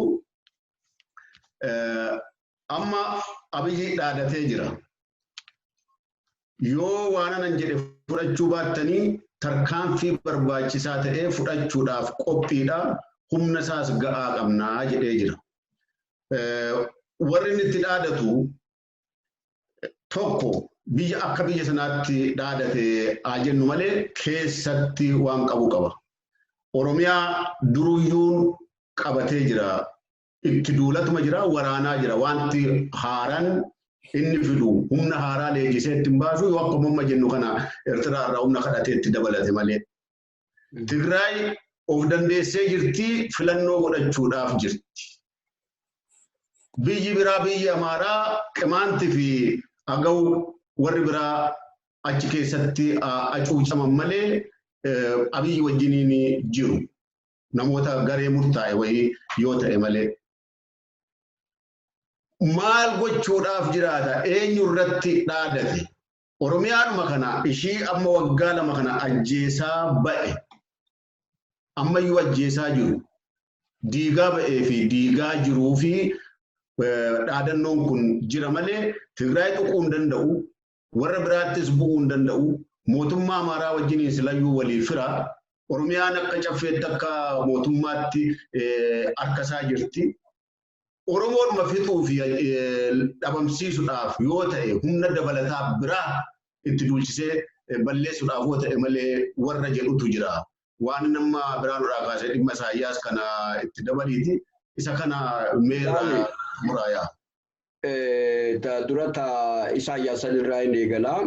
amma Abiyyi dhaadatee jira. Yoo waan anan jedhe fudhachuu baattanii tarkaanfii barbaachisaa ta'ee fudhachuudhaaf qophiidha. Humna isaas ga'aa qabnaa jedhee jira. Warri inni itti dhaadatu tokko biyya akka biyya sanaatti dhaadate haa jennu malee keessatti waan qabu qaba. Oromiyaa duruyyuun qabatee jira. Itti duulatuma jira, waraanaa jira. Wanti haaraan inni fidu humna haaraa leenjisee ittiin baasu yoo akkuma amma jennu kana Eertiraa irraa humna kadhatee itti dabalate malee. Tigraay of dandeessee jirti, filannoo godhachuudhaaf jirti. Biyyi biraa biyyi Amaaraa Qimaantii fi Agaw warri biraa achi keessatti acuucaman malee Abiyyi wajjiniin jiru. Namoota garee murtaa'e wayii yoo ta'e malee. Maal gochuudhaaf jiraata? Eenyu irratti dhaadate? Oromiyaadhuma kana ishii amma waggaa 2 kana ajjeesaa ba'e. Ammayyuu ajjeesaa jiru. Diigaa ba'ee fi diigaa jiruu fi dhaadannoon kun jira malee Tigraay tuquu hin danda'u. Warra biraattis bu'uu hin danda'u. Mootummaa Amaaraa wajjiniin silayyuu waliif fira. Oromiyaan akka caffeetti akka mootummaatti harkasaa jirti. Oromoodhuma fixuu fi dhabamsiisuudhaaf yoo ta'e humna dabalataa biraa itti duulchisee balleessuudhaaf yoo ta'e malee warra jedhutu jira. Waan nama Biraanuudhaa kaasee dhimma Isaayyaas kana itti dabaliiti. Isa kana meera muraayaa. Durata Isaayyaas irraa hin eegalaa.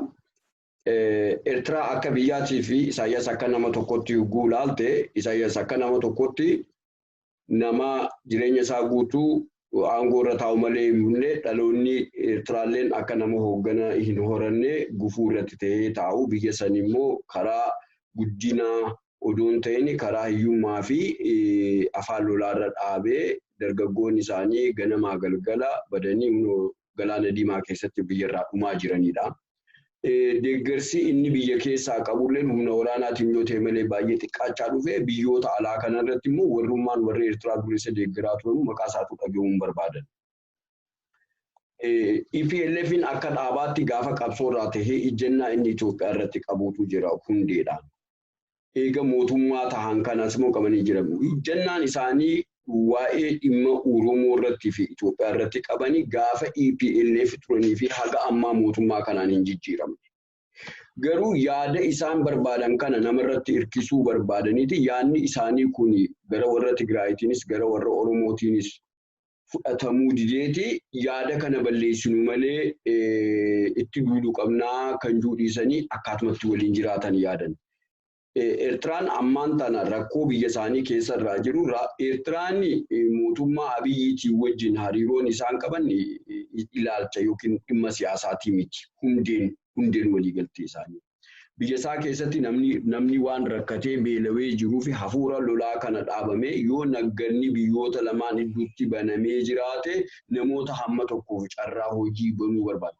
Eertiraa akka biyyaatii fi Isaayyaas akka nama tokkotti guulaalte Isaayyaas akka nama tokkotti nama jireenya isaa guutuu aangoo irra taa'u malee himne dhaloonni Eertiraalleen akka nama hooggana hin horanne gufuu irratti ta'ee taa'u biyya san immoo karaa guddinaa odoon ta'in karaa hiyyummaa fi afaan lolaarra dhaabee dargaggoonni isaanii ganamaa galgala badanii galaana diimaa keessatti biyyarraa dhumaa jiranidha. Deeggarsi inni biyya keessaa qabulleen humna waraanaatiin yoo ta'e malee baay'ee xiqqaachaa dhufe biyyoota alaa kanarratti immoo warrummaan warra Eertiraa duressa deeggaraa turan maqaa isaatu dhaga'uun barbaadan. EPLFin akka dhaabaatti gaafa qabsoorraa tahee ijjennaa inni Itoophiyaa irratti qabuutu jira hundeedhaan. Eega mootummaa tahan kanas immoo qabanii jiran. Ijjennaan isaanii waa'ee dhimma Oromoo irratti fi Itoophiyaa irratti qabanii gaafa EPLF turanii fi haga ammaa mootummaa kanaan hin jijjiiramne. Garuu yaada isaan barbaadan kana namarratti hirkisuu barbaadaniiti yaadni isaanii kun gara warra Tigraayiitiinis gara warra Oromootiinis fudhatamuu dideeti yaada kana balleessinu malee itti duuduu qabnaa kan juudhiisanii akkaatumatti waliin jiraatan yaadan. Eertiraan ammaan tana rakkoo biyya isaanii keessa irraa jiru. Eertiraan mootummaa Abiyyiitii wajjin hariiroon isaan qaban ilaalcha yookiin dhimma siyaasaatii miti. Hundeen waliigaltee isaanii. Biyya isaa keessatti namni waan rakkatee beelawee jiruu fi hafuura lolaa kana dhaabame yoo nagganni biyyoota lamaan gidduutti banamee jiraate namoota hamma tokkoof carraa hojii banuu barbaada.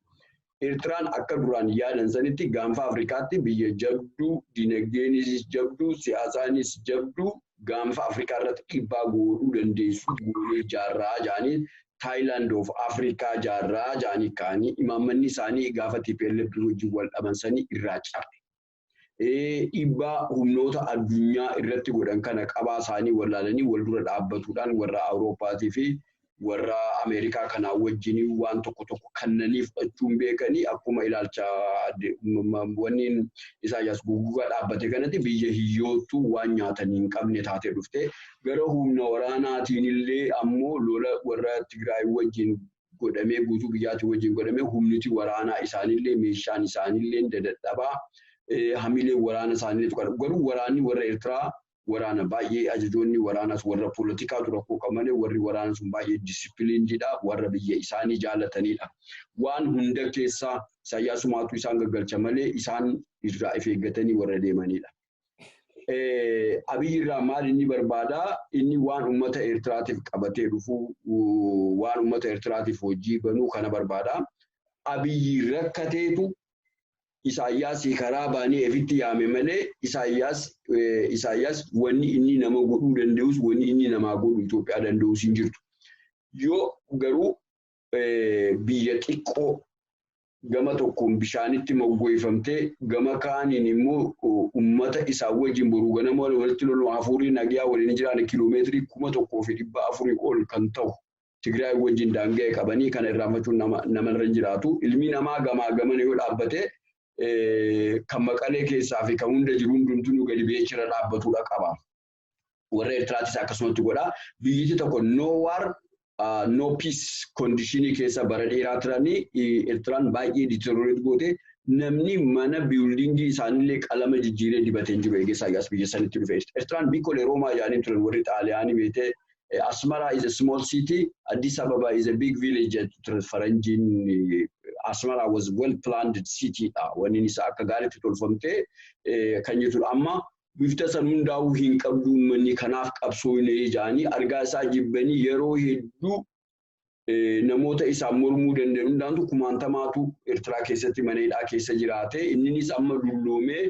Eertiraan akka duraan yaadan sanitti gaanfa Afrikaatti biyya jabduu, dinagdeenis jabduu, siyaasaanis jabduu gaanfa Afrikaa irratti dhiibbaa godhuu dandeessu goonee jaarraa jaanii Thailand of Afrikaa jaarraa jaanii kaanii imaammanni isaanii gaafa TPLF wajjin wal dhabansanii irraa cabe. Dhiibbaa humnoota addunyaa irratti godhan kana qabaa isaanii wallaalanii wal dura dhaabbatuudhaan warra Awurooppaatii fi warra Ameerikaa kanaa wajjin waan tokko kannaniif fudhachuun beekanii akkuma ilaalcha wanni Isaayyaas gugugaa dhaabbate kanatti biyya hiyyootu waan nyaatanii hin qabne taatee dhufte gara humna waraanaatiin illee ammoo lola warra Tigraay wajjin godhamee guutuu biyyaatti wajjin godhamee humniti waraanaa isaanillee meeshaan isaanillee dadhabaa hamilee waraana isaanillee garuu waraanni warra Eertiraa waraana baay'ee ajajoonni waraanas warra poolitikaa dura qabaman warri waraana sun baay'ee disipiliinidha warra biyya isaanii jaalatanidha waan hunda keessaa Isaayyaasumaatu isaan gaggalcha malee isaan irraa eeggatanii warra deemanidha. Abiyyi irraa maal inni barbaada inni waan uummata Eertiraatiif qabatee dhufu waan uummata Eertiraatiif hojii banuu kana barbaada. Abiyyi rakkateetu Isaayyaas karaa baanii efitti yaame malee Isaayyaas wanni inni nama godhuu danda'us wanni inni namaa godhu Itoophiyaa danda'us hin jirtu. Yoo garuu biyya xiqqoo gama tokkoon bishaanitti moggoifamtee gama kaaniin immoo uummata isaa wajjin boruu ganama walitti lolu afurii nagaa waliin jiraan kiiloomeetirii 1,400 ol kan ta'u Tigraay wajjin daanga'ee qabanii kana irraanfachuun namarra hin jiraatu. Ilmi namaa gamaa gamana yoo dhaabbate kan Maqalee keessaa fi kan hunda jiru hundumtuu gadi beechira dhaabbatudha qaba. Warra Eertiraatis akkasumatti godha. Biyyi tokko no war no peace conditionii keessa bara dheeraa turanii Eertiraan baay'ee deteriorate goote namni mana buildingii isaanillee qalama jijjiiree dibatee jiru eegee Isaayyaas biyya sanitti dhufe. Eertiraan bikolee Roomaa yaaniin turan warri Xaaliyaanii beekte Asmara is a small city, Addis Ababa is a big village. Faranjiin Asmara was well-planned city. When in Isaka Gareth tolfamte kan jettu amma bifta san hundaa'uu hin qabdu manni kanaaf qabsoofnee jaanii argaa isaa jibbanii yeroo hedduu namoota isaa mormuu danda'u hundaantu kumaantamaatu Eertiraa keessatti maneedhaa keessa jiraate innis amma dulloomee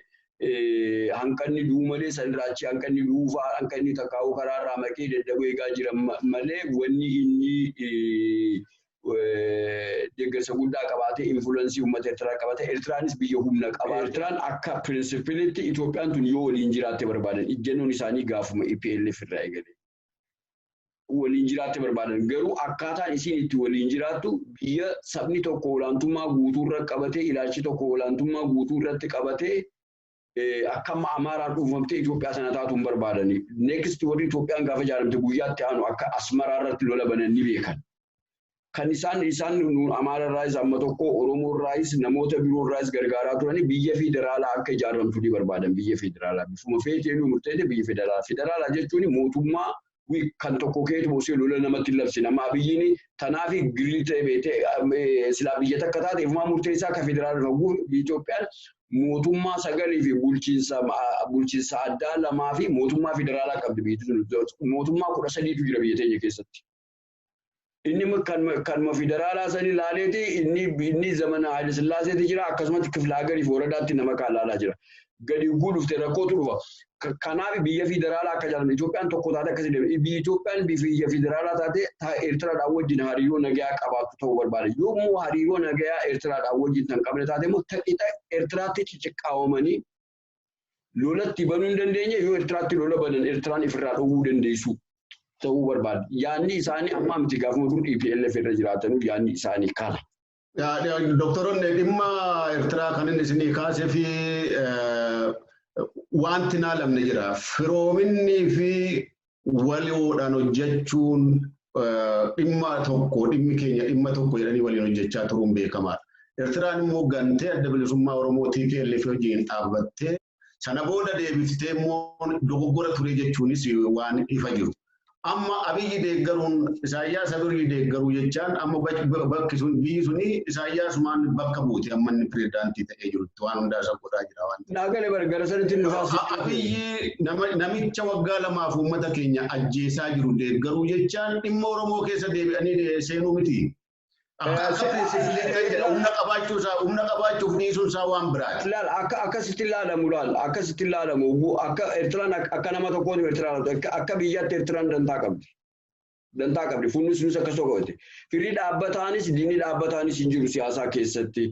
hanqanni duumalee sanirraachi hanqanni duufaa hanqanni takkaa'uu karaarraa maqee dadhabee eegaa jira malee wanni inni deeggarsa guddaa qabaatee influensii uummata Eertiraa qabaate Eertiraanis biyya humna qaba. Eertiraan akka pirinsipilitti Itoophiyaan tun yoo waliin jiraatte barbaadan ijjennoon isaanii gaafuma EPLF irraa eegale. Waliin jiraatte barbaadan garuu akkaataan isiin itti waliin jiraattu biyya sabni tokko olaantummaa guutuu irra qabatee ilaalchi tokko olaantummaa guutuu irratti qabatee akkama Amaaraan dhuunfamtee Itoophiyaa sana taatuun barbaadani. Next warri Itoophiyaan gaafa ijaaramte guyyaatti aanu akka Asmaraa irratti lola banan ni beekan. Kan isaan Amaara irraayis amma tokko Oromoo irraayis namoota biroo irraayis gargaaraa turani biyya federaalaa akka ijaaramtu ni barbaadan biyya federaalaa. Bifuma feeteen murteessee biyya federaalaa. Federaalaa jechuun mootummaa kan tokko keetu boosee lola namatti labsi nama Abiyyiin tanaaf gilli ta'e beetee silaa biyya takka taateef maa murteessaa akka federaalaa faguuf Itoophiyaan mootummaa sagalii fi bulchiinsa addaa lamaa fi mootummaa federaalaa qabdi biyyi sun mootummaa 13tu jira biyya teenya keessatti. Inni kan federaalaa sanii laaleeti inni zamana Haayile Sillaaseeti jira akkasumatti kiflaagarii fi woradaatti nama kaalaalaa jira. Gadi guudufte rakkootu dhufa. Kanaaf biyya federaalaa akka jaalladhu Itoophiyaan tokko taate akkasii deema. Biyya Itoophiyaan biyya federaalaa taate Eertiraadhaan wajjin hariiroo nagaa qabaatu ta'uu barbaada. Yommuu hariiroo nagaa Eertiraadhaan wajjin tan qabne taate immoo taqixa Eertiraatti cicciqqaawamanii lolatti banuu hin dandeenye yoo Eertiraatti lola banan Eertiraan ifirraa dhowwuu dandeessu ta'uu barbaada. Yaanni isaanii amma miti gaafuma kun EPLF irra jiraatanu yaanni isaanii kana. Doktoroonni dhimma Eertiraa kan inni isinii kaasee fi wanti naalamne jira. Firoominni fi waliidhaan hojjechuun dhimmi keenya dhimma tokko jedhanii waliin hojjechaa turuun beekamaadha. Eertiraan immoo gantee adda bilisummaa Oromoo TPLF wajjin dhaabbattee sana booda deebiftee immoo dogoggora ture jechuunis waan ifa jiru. Amma Abiyyi deeggaruun Isaayyaas Abiyyi deeggaruu jechaan amma bakki sun biyyi suni Isaayyaas maan bakka buute amma inni pirezidaantii ta'ee jirutti waan hundaa isa godhaa jira waan. Naagalee bargara sanitti nufaasi. Abiyyi namicha waggaa lamaaf uummata keenya ajjeesaa jiru deeggaruu jechaan dhimma Oromoo keessa deebi'anii seenuu miti. Humna qabaachuuf dhiisuun isaa waan biraati. Akkasitti ilaalamu akka Eertiraan akka nama tokkoon Eertiraan akka biyyaatti Eertiraan dantaa qabdi. Dantaa qabdi funni sunis akkasuma qabate. Firii dhaabbataanis diinni dhaabbataanis hin jiru siyaasaa keessatti.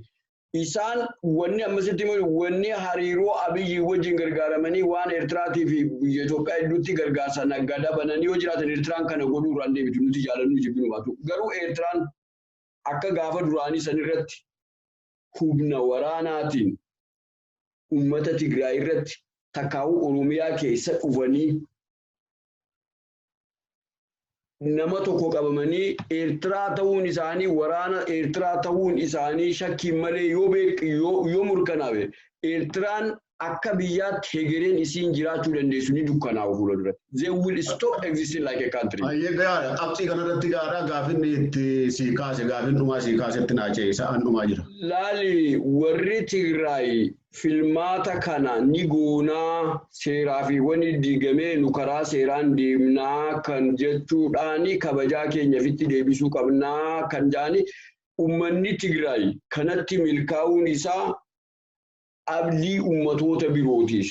isaan wanni ammasitti wanni hariiroo Abiyyi wajjin gargaaramanii waan Eertiraatii fi biyya Itoophiyaa hedduutti gargaarsa naggadaa bananii yoo jiraatan Eertiraan kana godhuu irraan deebitu nuti jaalannuu jibbinu baatu. Garuu Eertiraan akka gaafa duraanii san irratti humna waraanaatiin uummata Tigraay irratti takkaa'uu Oromiyaa keessa dhufanii nama tokko qabamanii Eertiraa ta'uun isaanii waraana Eertiraa ta'uun isaanii shakkiin malee yoo murkanaawe Eertiraan akka biyyaatti hegereen isiin jiraachuu dandeessu ni dukkanaa'u fuula duratti. They will stop existing like a country. Ayyee gaara qabxii kanarratti gaara gaafinni itti sii kaase gaafin dhumaa sii kaasetti naachee isaan dhumaa jira. Laali warri Tigraay filmaata kana ni goonaa seeraa fi wani diigamee nu karaa seeraan deemnaa kan jechuudhaani kabajaa keenya fitti deebisuu qabnaa kan jaani uummanni Tigraay kanatti milkaa'uun isaa abdii uummatoota birootiif.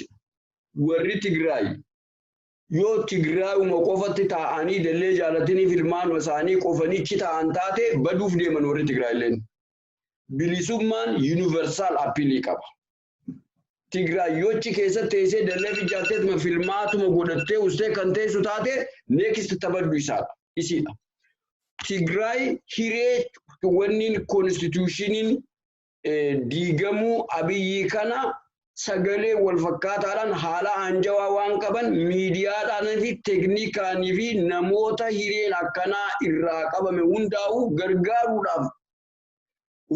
Warri Tigraay yoo Tigraay qofatti taa'anii dallee jaalatanii filmaanuma isaanii qofanichi taa'an taate baduuf deeman warri Tigraay illeen. Bilisummaan universal appeal qaba. Tigraay yochi keessatti teessee dallee fijaatee filmaatuma godhattee ustee kan teessu taate next tabaddu isiidha. Tigraay hiree wanni constitutioniin diigamuu Abiyyi kana sagalee wal fakkaataadhaan haala anjawaa waan qaban miidiyaadhaan fi teeknikaanii fi namoota hireen akkanaa irraa qabame hundaa'u gargaaruudhaaf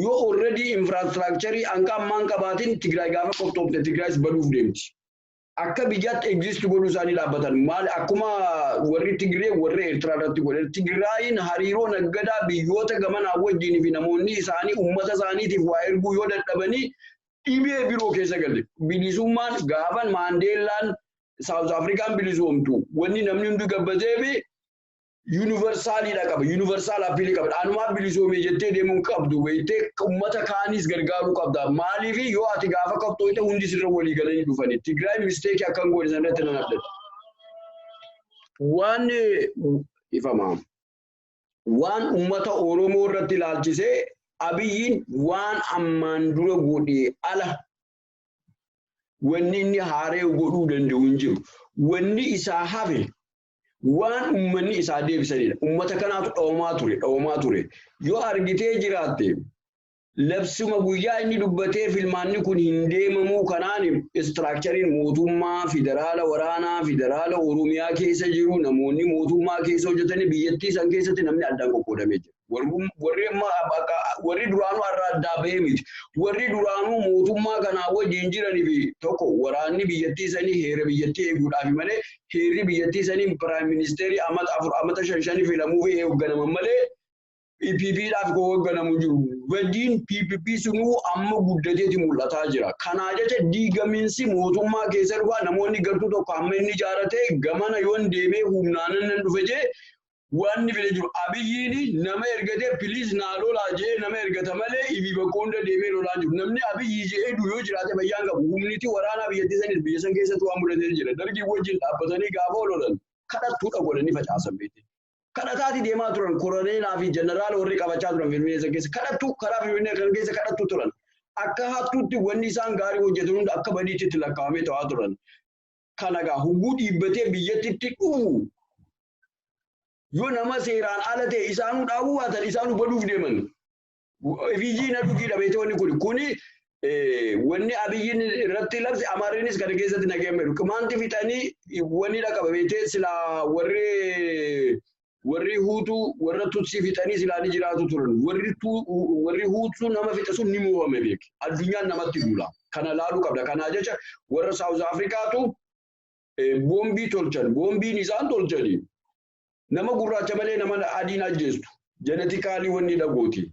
yoo already infrastructure anka ammaan qabaatiin Tigraay gaafa qophoofte Tigraayis baduuf deemti. Akka biyyaatti exist godhuu isaanii dhaabbatan maal akkuma warri Tigree warri Eertiraa irratti godhan Tigraayin hariiroo naggadaa biyyoota gamanaa wajjin fi namoonni isaanii uummata isaaniitiif waa erguu yoo dadhabanii dhibee biroo keessa galte. Bilisummaan gaafan Maandeellaan South Afrikaan bilisoomtu wanni namni hundi gabbateefi universaalidha qaba. Universal appeal qaba. Anumaa bilisoomee jettee deemuun qabdu wayitee uummata kaanis gargaaruu qabda. Maaliif yoo ati gaafa qabxooyte hundi sirra walii galanii dhufani. Tigraay mistake akkan godhe sanatti nan abdadha. Waan ifamaa. Waan uummata Oromoo irratti ilaalchisee Abiyyiin waan ammaan dura godhee ala wanni inni haaree godhuu danda'u hin jiru. Wanni isaa hafe waan uummanni isaa deebisanidha. Uummata kanaatu dhawwamaa ture. Yoo argitee jiraatte labsuma guyyaa inni dubbatee filmaanni kun hin deemamuu kanaan istiraakchariin mootummaa federaala waraanaa federaala Oromiyaa keessa jiru namoonni mootummaa keessa hojjetanii biyyattii san keessatti namni addaan qoqqoodamee jira. Warri duraanuu irraa addaa bahee miti. Warri duraanuu mootummaa kanaa wajjin jiranii fi tokko waraanni biyyattii sanii heera biyyattii eeguudhaaf malee heerri biyyattii sanii piraayim ministeerii amata 5 filamuu fi eegganaman malee PPPdhaaf hoogganamu jiru. Wajjin PPP sunuu amma guddateeti mul'ataa jira. Kanaa jecha diigamiinsi mootummaa keessa dhufa namoonni gartuu tokko amma inni ijaarate gamana yoon deemee humnaanan nan dhufe jee waan ni fide jiru. Abiyyiin nama ergatee piliis naa lolaa jee nama ergata malee ibi bakka hunda deemee lolaa jiru. Namni Abiyyi jee yoo jiraate bayyaan qabu. Humniti waraanaa biyyattii sanis biyya san keessatti waan mudatee jira. Dargii wajjin dhaabbatanii gaafa lolan kadhattuudha godhanii facaasan beekte. Kadhataati deemaa turan koroneelaa fi jeneraala warri qabachaa turan Finfinnee keessa kadhattu karaa Finfinnee kan keessa kadhattu turan. Akka hattuutti wanni isaan gaarii hojjetan hunda akka badiitti lakkaa'amee ta'aa turan. Kanagaa hubbuu dhiibbatee biyyattitti dhufu. Yoo nama seeraan ala ta'e isaanuu dhaabuu baatan isaanuu baduuf deeman. Fiijii na dhugii dhabeete wanni kuni wanni Abiyyiin irratti labse Amaariinis kana keessatti nageemmeeru. Qimaanti fixanii wanni dhaqababeetee silaa warri Huutuu warra Tutsii fixanii silaa ni jiraatu turan. Warri Huutuu nama fixe sun ni mo'ame beeki. Addunyaan namatti duula. Kana laaluu qabda. Kanaa jecha warra South Afrikaatu boombii tolchan. Boombiin isaan tolchanii. Nama gurraacha malee nama adiin ajjeestu. Jenetikaalii wanni dhagooti.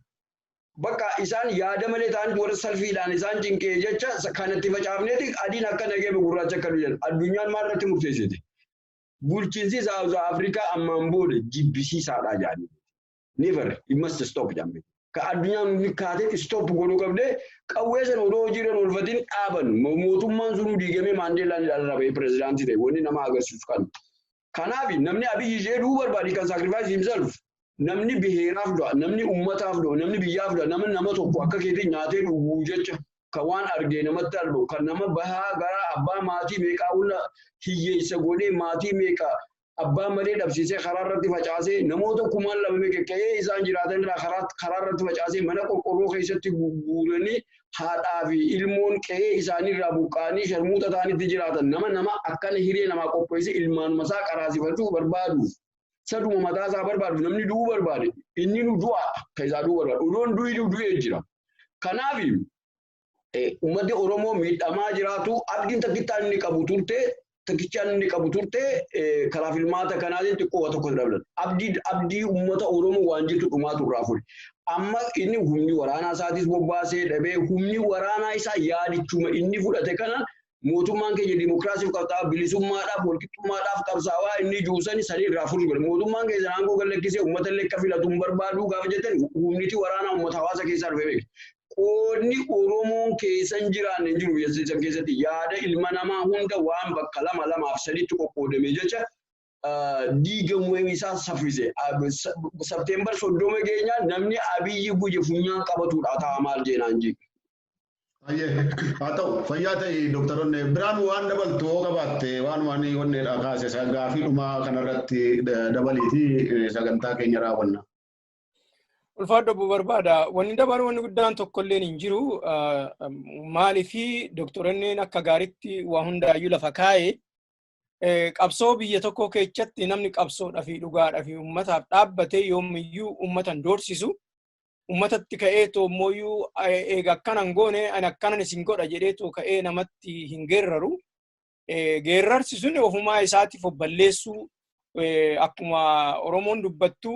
Bakka isaan yaada malee ta'an warra salfiidhaan isaan cinqee jecha kanatti facaafneeti adiin akka nageeme gurraacha akka dhuyan. Addunyaan maal irratti murteessite? Bulchiinsi South Afrikaa ammaan booda jibbisiisaadha jaanii. Never, it must stop jambe. Ka addunyaan ni kaatee stop godhuu qabdee qawwee sana odoo hojiirra oolfatiin dhaaban mootummaan sun diigamee Maandeellaan ilaalaa pirezidaantii ta'e wanni nama agarsiisu kan. Kanaaf namni Abiyyi jedhuu barbaadi kan sacrifice himself namni biheeraaf du'a, namni ummataaf du'a, namni biyyaaf du'a, namni nama tokko akka keetii nyaatee dhuguu jecha kan waan argee namatti argu kan nama bahaa gara abbaa maatii meeqaa hunda hiyyeessa godhee maatii meeqaa abbaa malee dhabsiisee karaa irratti facaasee namoota kumaan lama meeqa qe'ee isaan jiraatan irraa karaa irratti facaasee mana qorqorroo keessatti guuranii haadhaa fi ilmoon qe'ee isaanii irraa buqqaanii sharmuuta ta'anitti jiraatan nama akkana hiree namaa qopheesse ilmaanuma isaa qaraasifachuu barbaadu. Saduma mataa isaa barbaadu namni du'uu barbaade inni nu du'a kan isaa du'uu barbaadu odoon du'ee jira. Kanaaf uummatni Oromoo miidhamaa jiraatu abdiin takkichaan inni qabu turte karaa filmaata kanaatiin xiqqoo tokko dablan. Abdii uummata Oromoo waan jirtu dhumaa turraa furi. Amma inni humni waraanaa isaatis bobbaasee dhabee humni waraanaa isaa yaadichuma inni fudhate kana mootummaan keenya dimokiraasiif qabxaa bilisummaadhaaf walqixxummaadhaaf qabsaawaa inni juusan sanii irraa furu godhe. Mootummaan keenya aangoo gallakkisee uummata illee akka filatu hin barbaadu gaafa jettan humniti waraanaa uummata hawaasa keessaa dhufee beeku. Qoodni Oromoon keessa hin jiraanne hin jiru biyya keessatti yaada ilma namaa hunda waan bakka 2-2-3 qoqqoodame jecha diigamuu isaa saffise. Septeembar 30 keenya namni Abiyyi guyya funyaan qabatudha ta'a maal jeenaan jee. Haa ta'u fayyaa ta'e doktoroonni biraan waan dabaltu hoo qabaatte waan wanni kaase gaafii dhumaa kanarratti dabaliiti sagantaa keenya raawwanna. Ulfaadho barbaada wanni dabalu wanni guddaan tokkolleen hin jiru maaliifi doktoroonni akka gaariitti waa hundaayyuu lafa kaa'e qabsoo biyya tokko keessatti namni qabsoodhaa fi dhugaadhaa fi uummataaf dhaabbatee yoomiyyuu uummatan doorsisu ummatatti ka'ee toommoyyuu eega akkanan goone ani akkanan isin godha jedheetoo ka'ee namatti hin geerraru. Geerrarsi sun ofumaa isaatiif balleessuu akkuma Oromoon dubbattu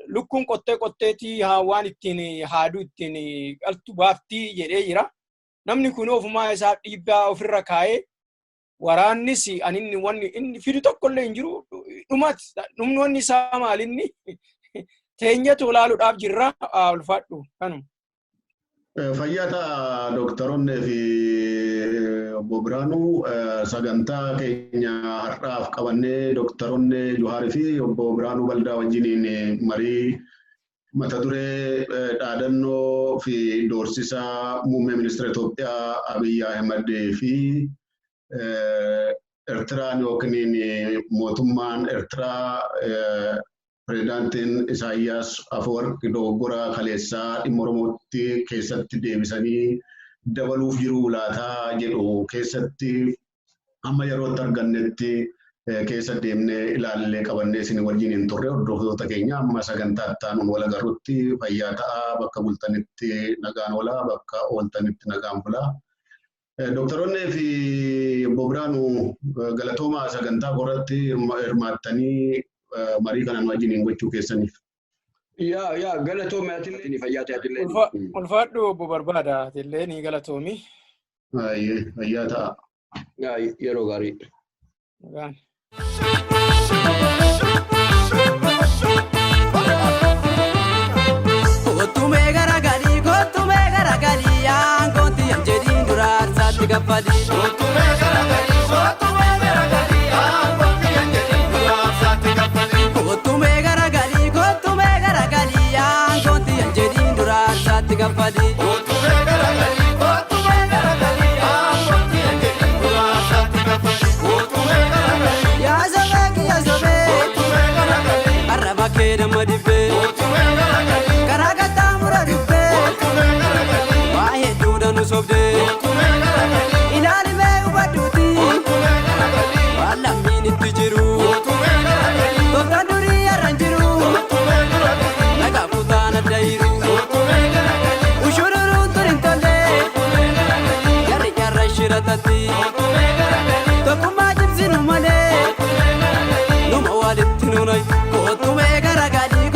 lukkuun qotteetii waan ittiin haaduu ittiin qaltu baaftii jedhee jira. Namni kun ofumaa isaa dhiibbaa ofirra kaa'ee waraannis aninni wanni inni fidu tokkollee hin jiru dhumni wanni isaa maalinni teenyatu ilaaluudhaaf jirra ulfaadhu kanuma. Fayyaa doktoroonni fi obbo Biraanuu sagantaa keenya har'aaf qabannee doktoroonni Johaarii fi obbo Biraanuu Baldaa wajjiniin marii mata duree dhaadannoo fi doorsisa muummee ministeera Itoophiyaa Abiyyi Ahmed fi Eertiraan yookiin mootummaan Eertiraa Pireezidaantiin Isaayyaas dogoggora kaleessaa dhimma Oromootti keessatti deebisanii dabaluuf jiru laataa jedhu keessatti amma yerootti argannetti keessa deemnee ilaallee qabannee isin wajjin hin turre hordoftoota keenya amma sagantaa ittaanuun wal agarrutti fayyaa ta'aa bakka bultanitti nagaan oolaa bakka ooltanitti nagaan bulaa. Doktoroonni fi obbo Biraanuu galatoomaa sagantaa korratti hirmaattanii marii kanan wajjin gochuu keessaniif. Yaa galatoomi atillee fayyaa ta'e atillee. Ulfaadhu obbo Barbaada atillee ni galatoomi. Fayyaa ta'a. Yeroo gaarii. Kottume garagalii yaan kooti yan jedhiin duraa saatti gaffadii. Kottume garagalii yaan kooti yan jedhiin duraa saatti gaffadii. Kottume garagalii yaan kooti yan jedhiin duraa saatti gaffadii. Kottume garagalii yaan kooti yan jedhiin duraa saatti gaffadii. Kottume garagalii yaa sobee kottume garagalii arraba kee damma dibbee. Kottume garagalii karaa gattaa mura dubbee. Kottume garagalii waa hedduudha nu sobdee. Kottume garagalii ilaali mee hubadhuuti. Kottume garagalii waan lammiin itti jiru. Kottume garagalii tokko durii arran jiru. Kottume garagalii nagaa kutaan adda hiru. Kottume garagalii ushururuun turin tolle. Kottume garagalii jarri jarra shiratatti. Kottume garagalii tokkummaa jibsinu malee. Kottume garagalii numa walitti nuunay. Kottume garagalii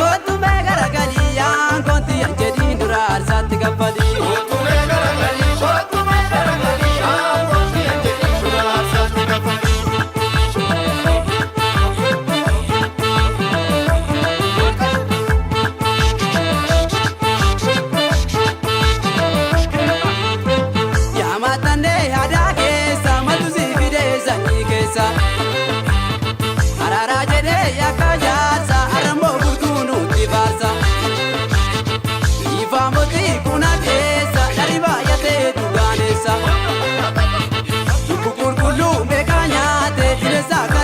yaan kooti yan jedhiin duraa arsaatti gaffadii. Kottume garagalii yaan kooti yan jedhiin duraa arsaatti gaffadii. Yaa matannee yaadaa keessa matu si fidee sanyii keessa. Araaraa jedhee yakka jaarsa arramoo bultuun keessa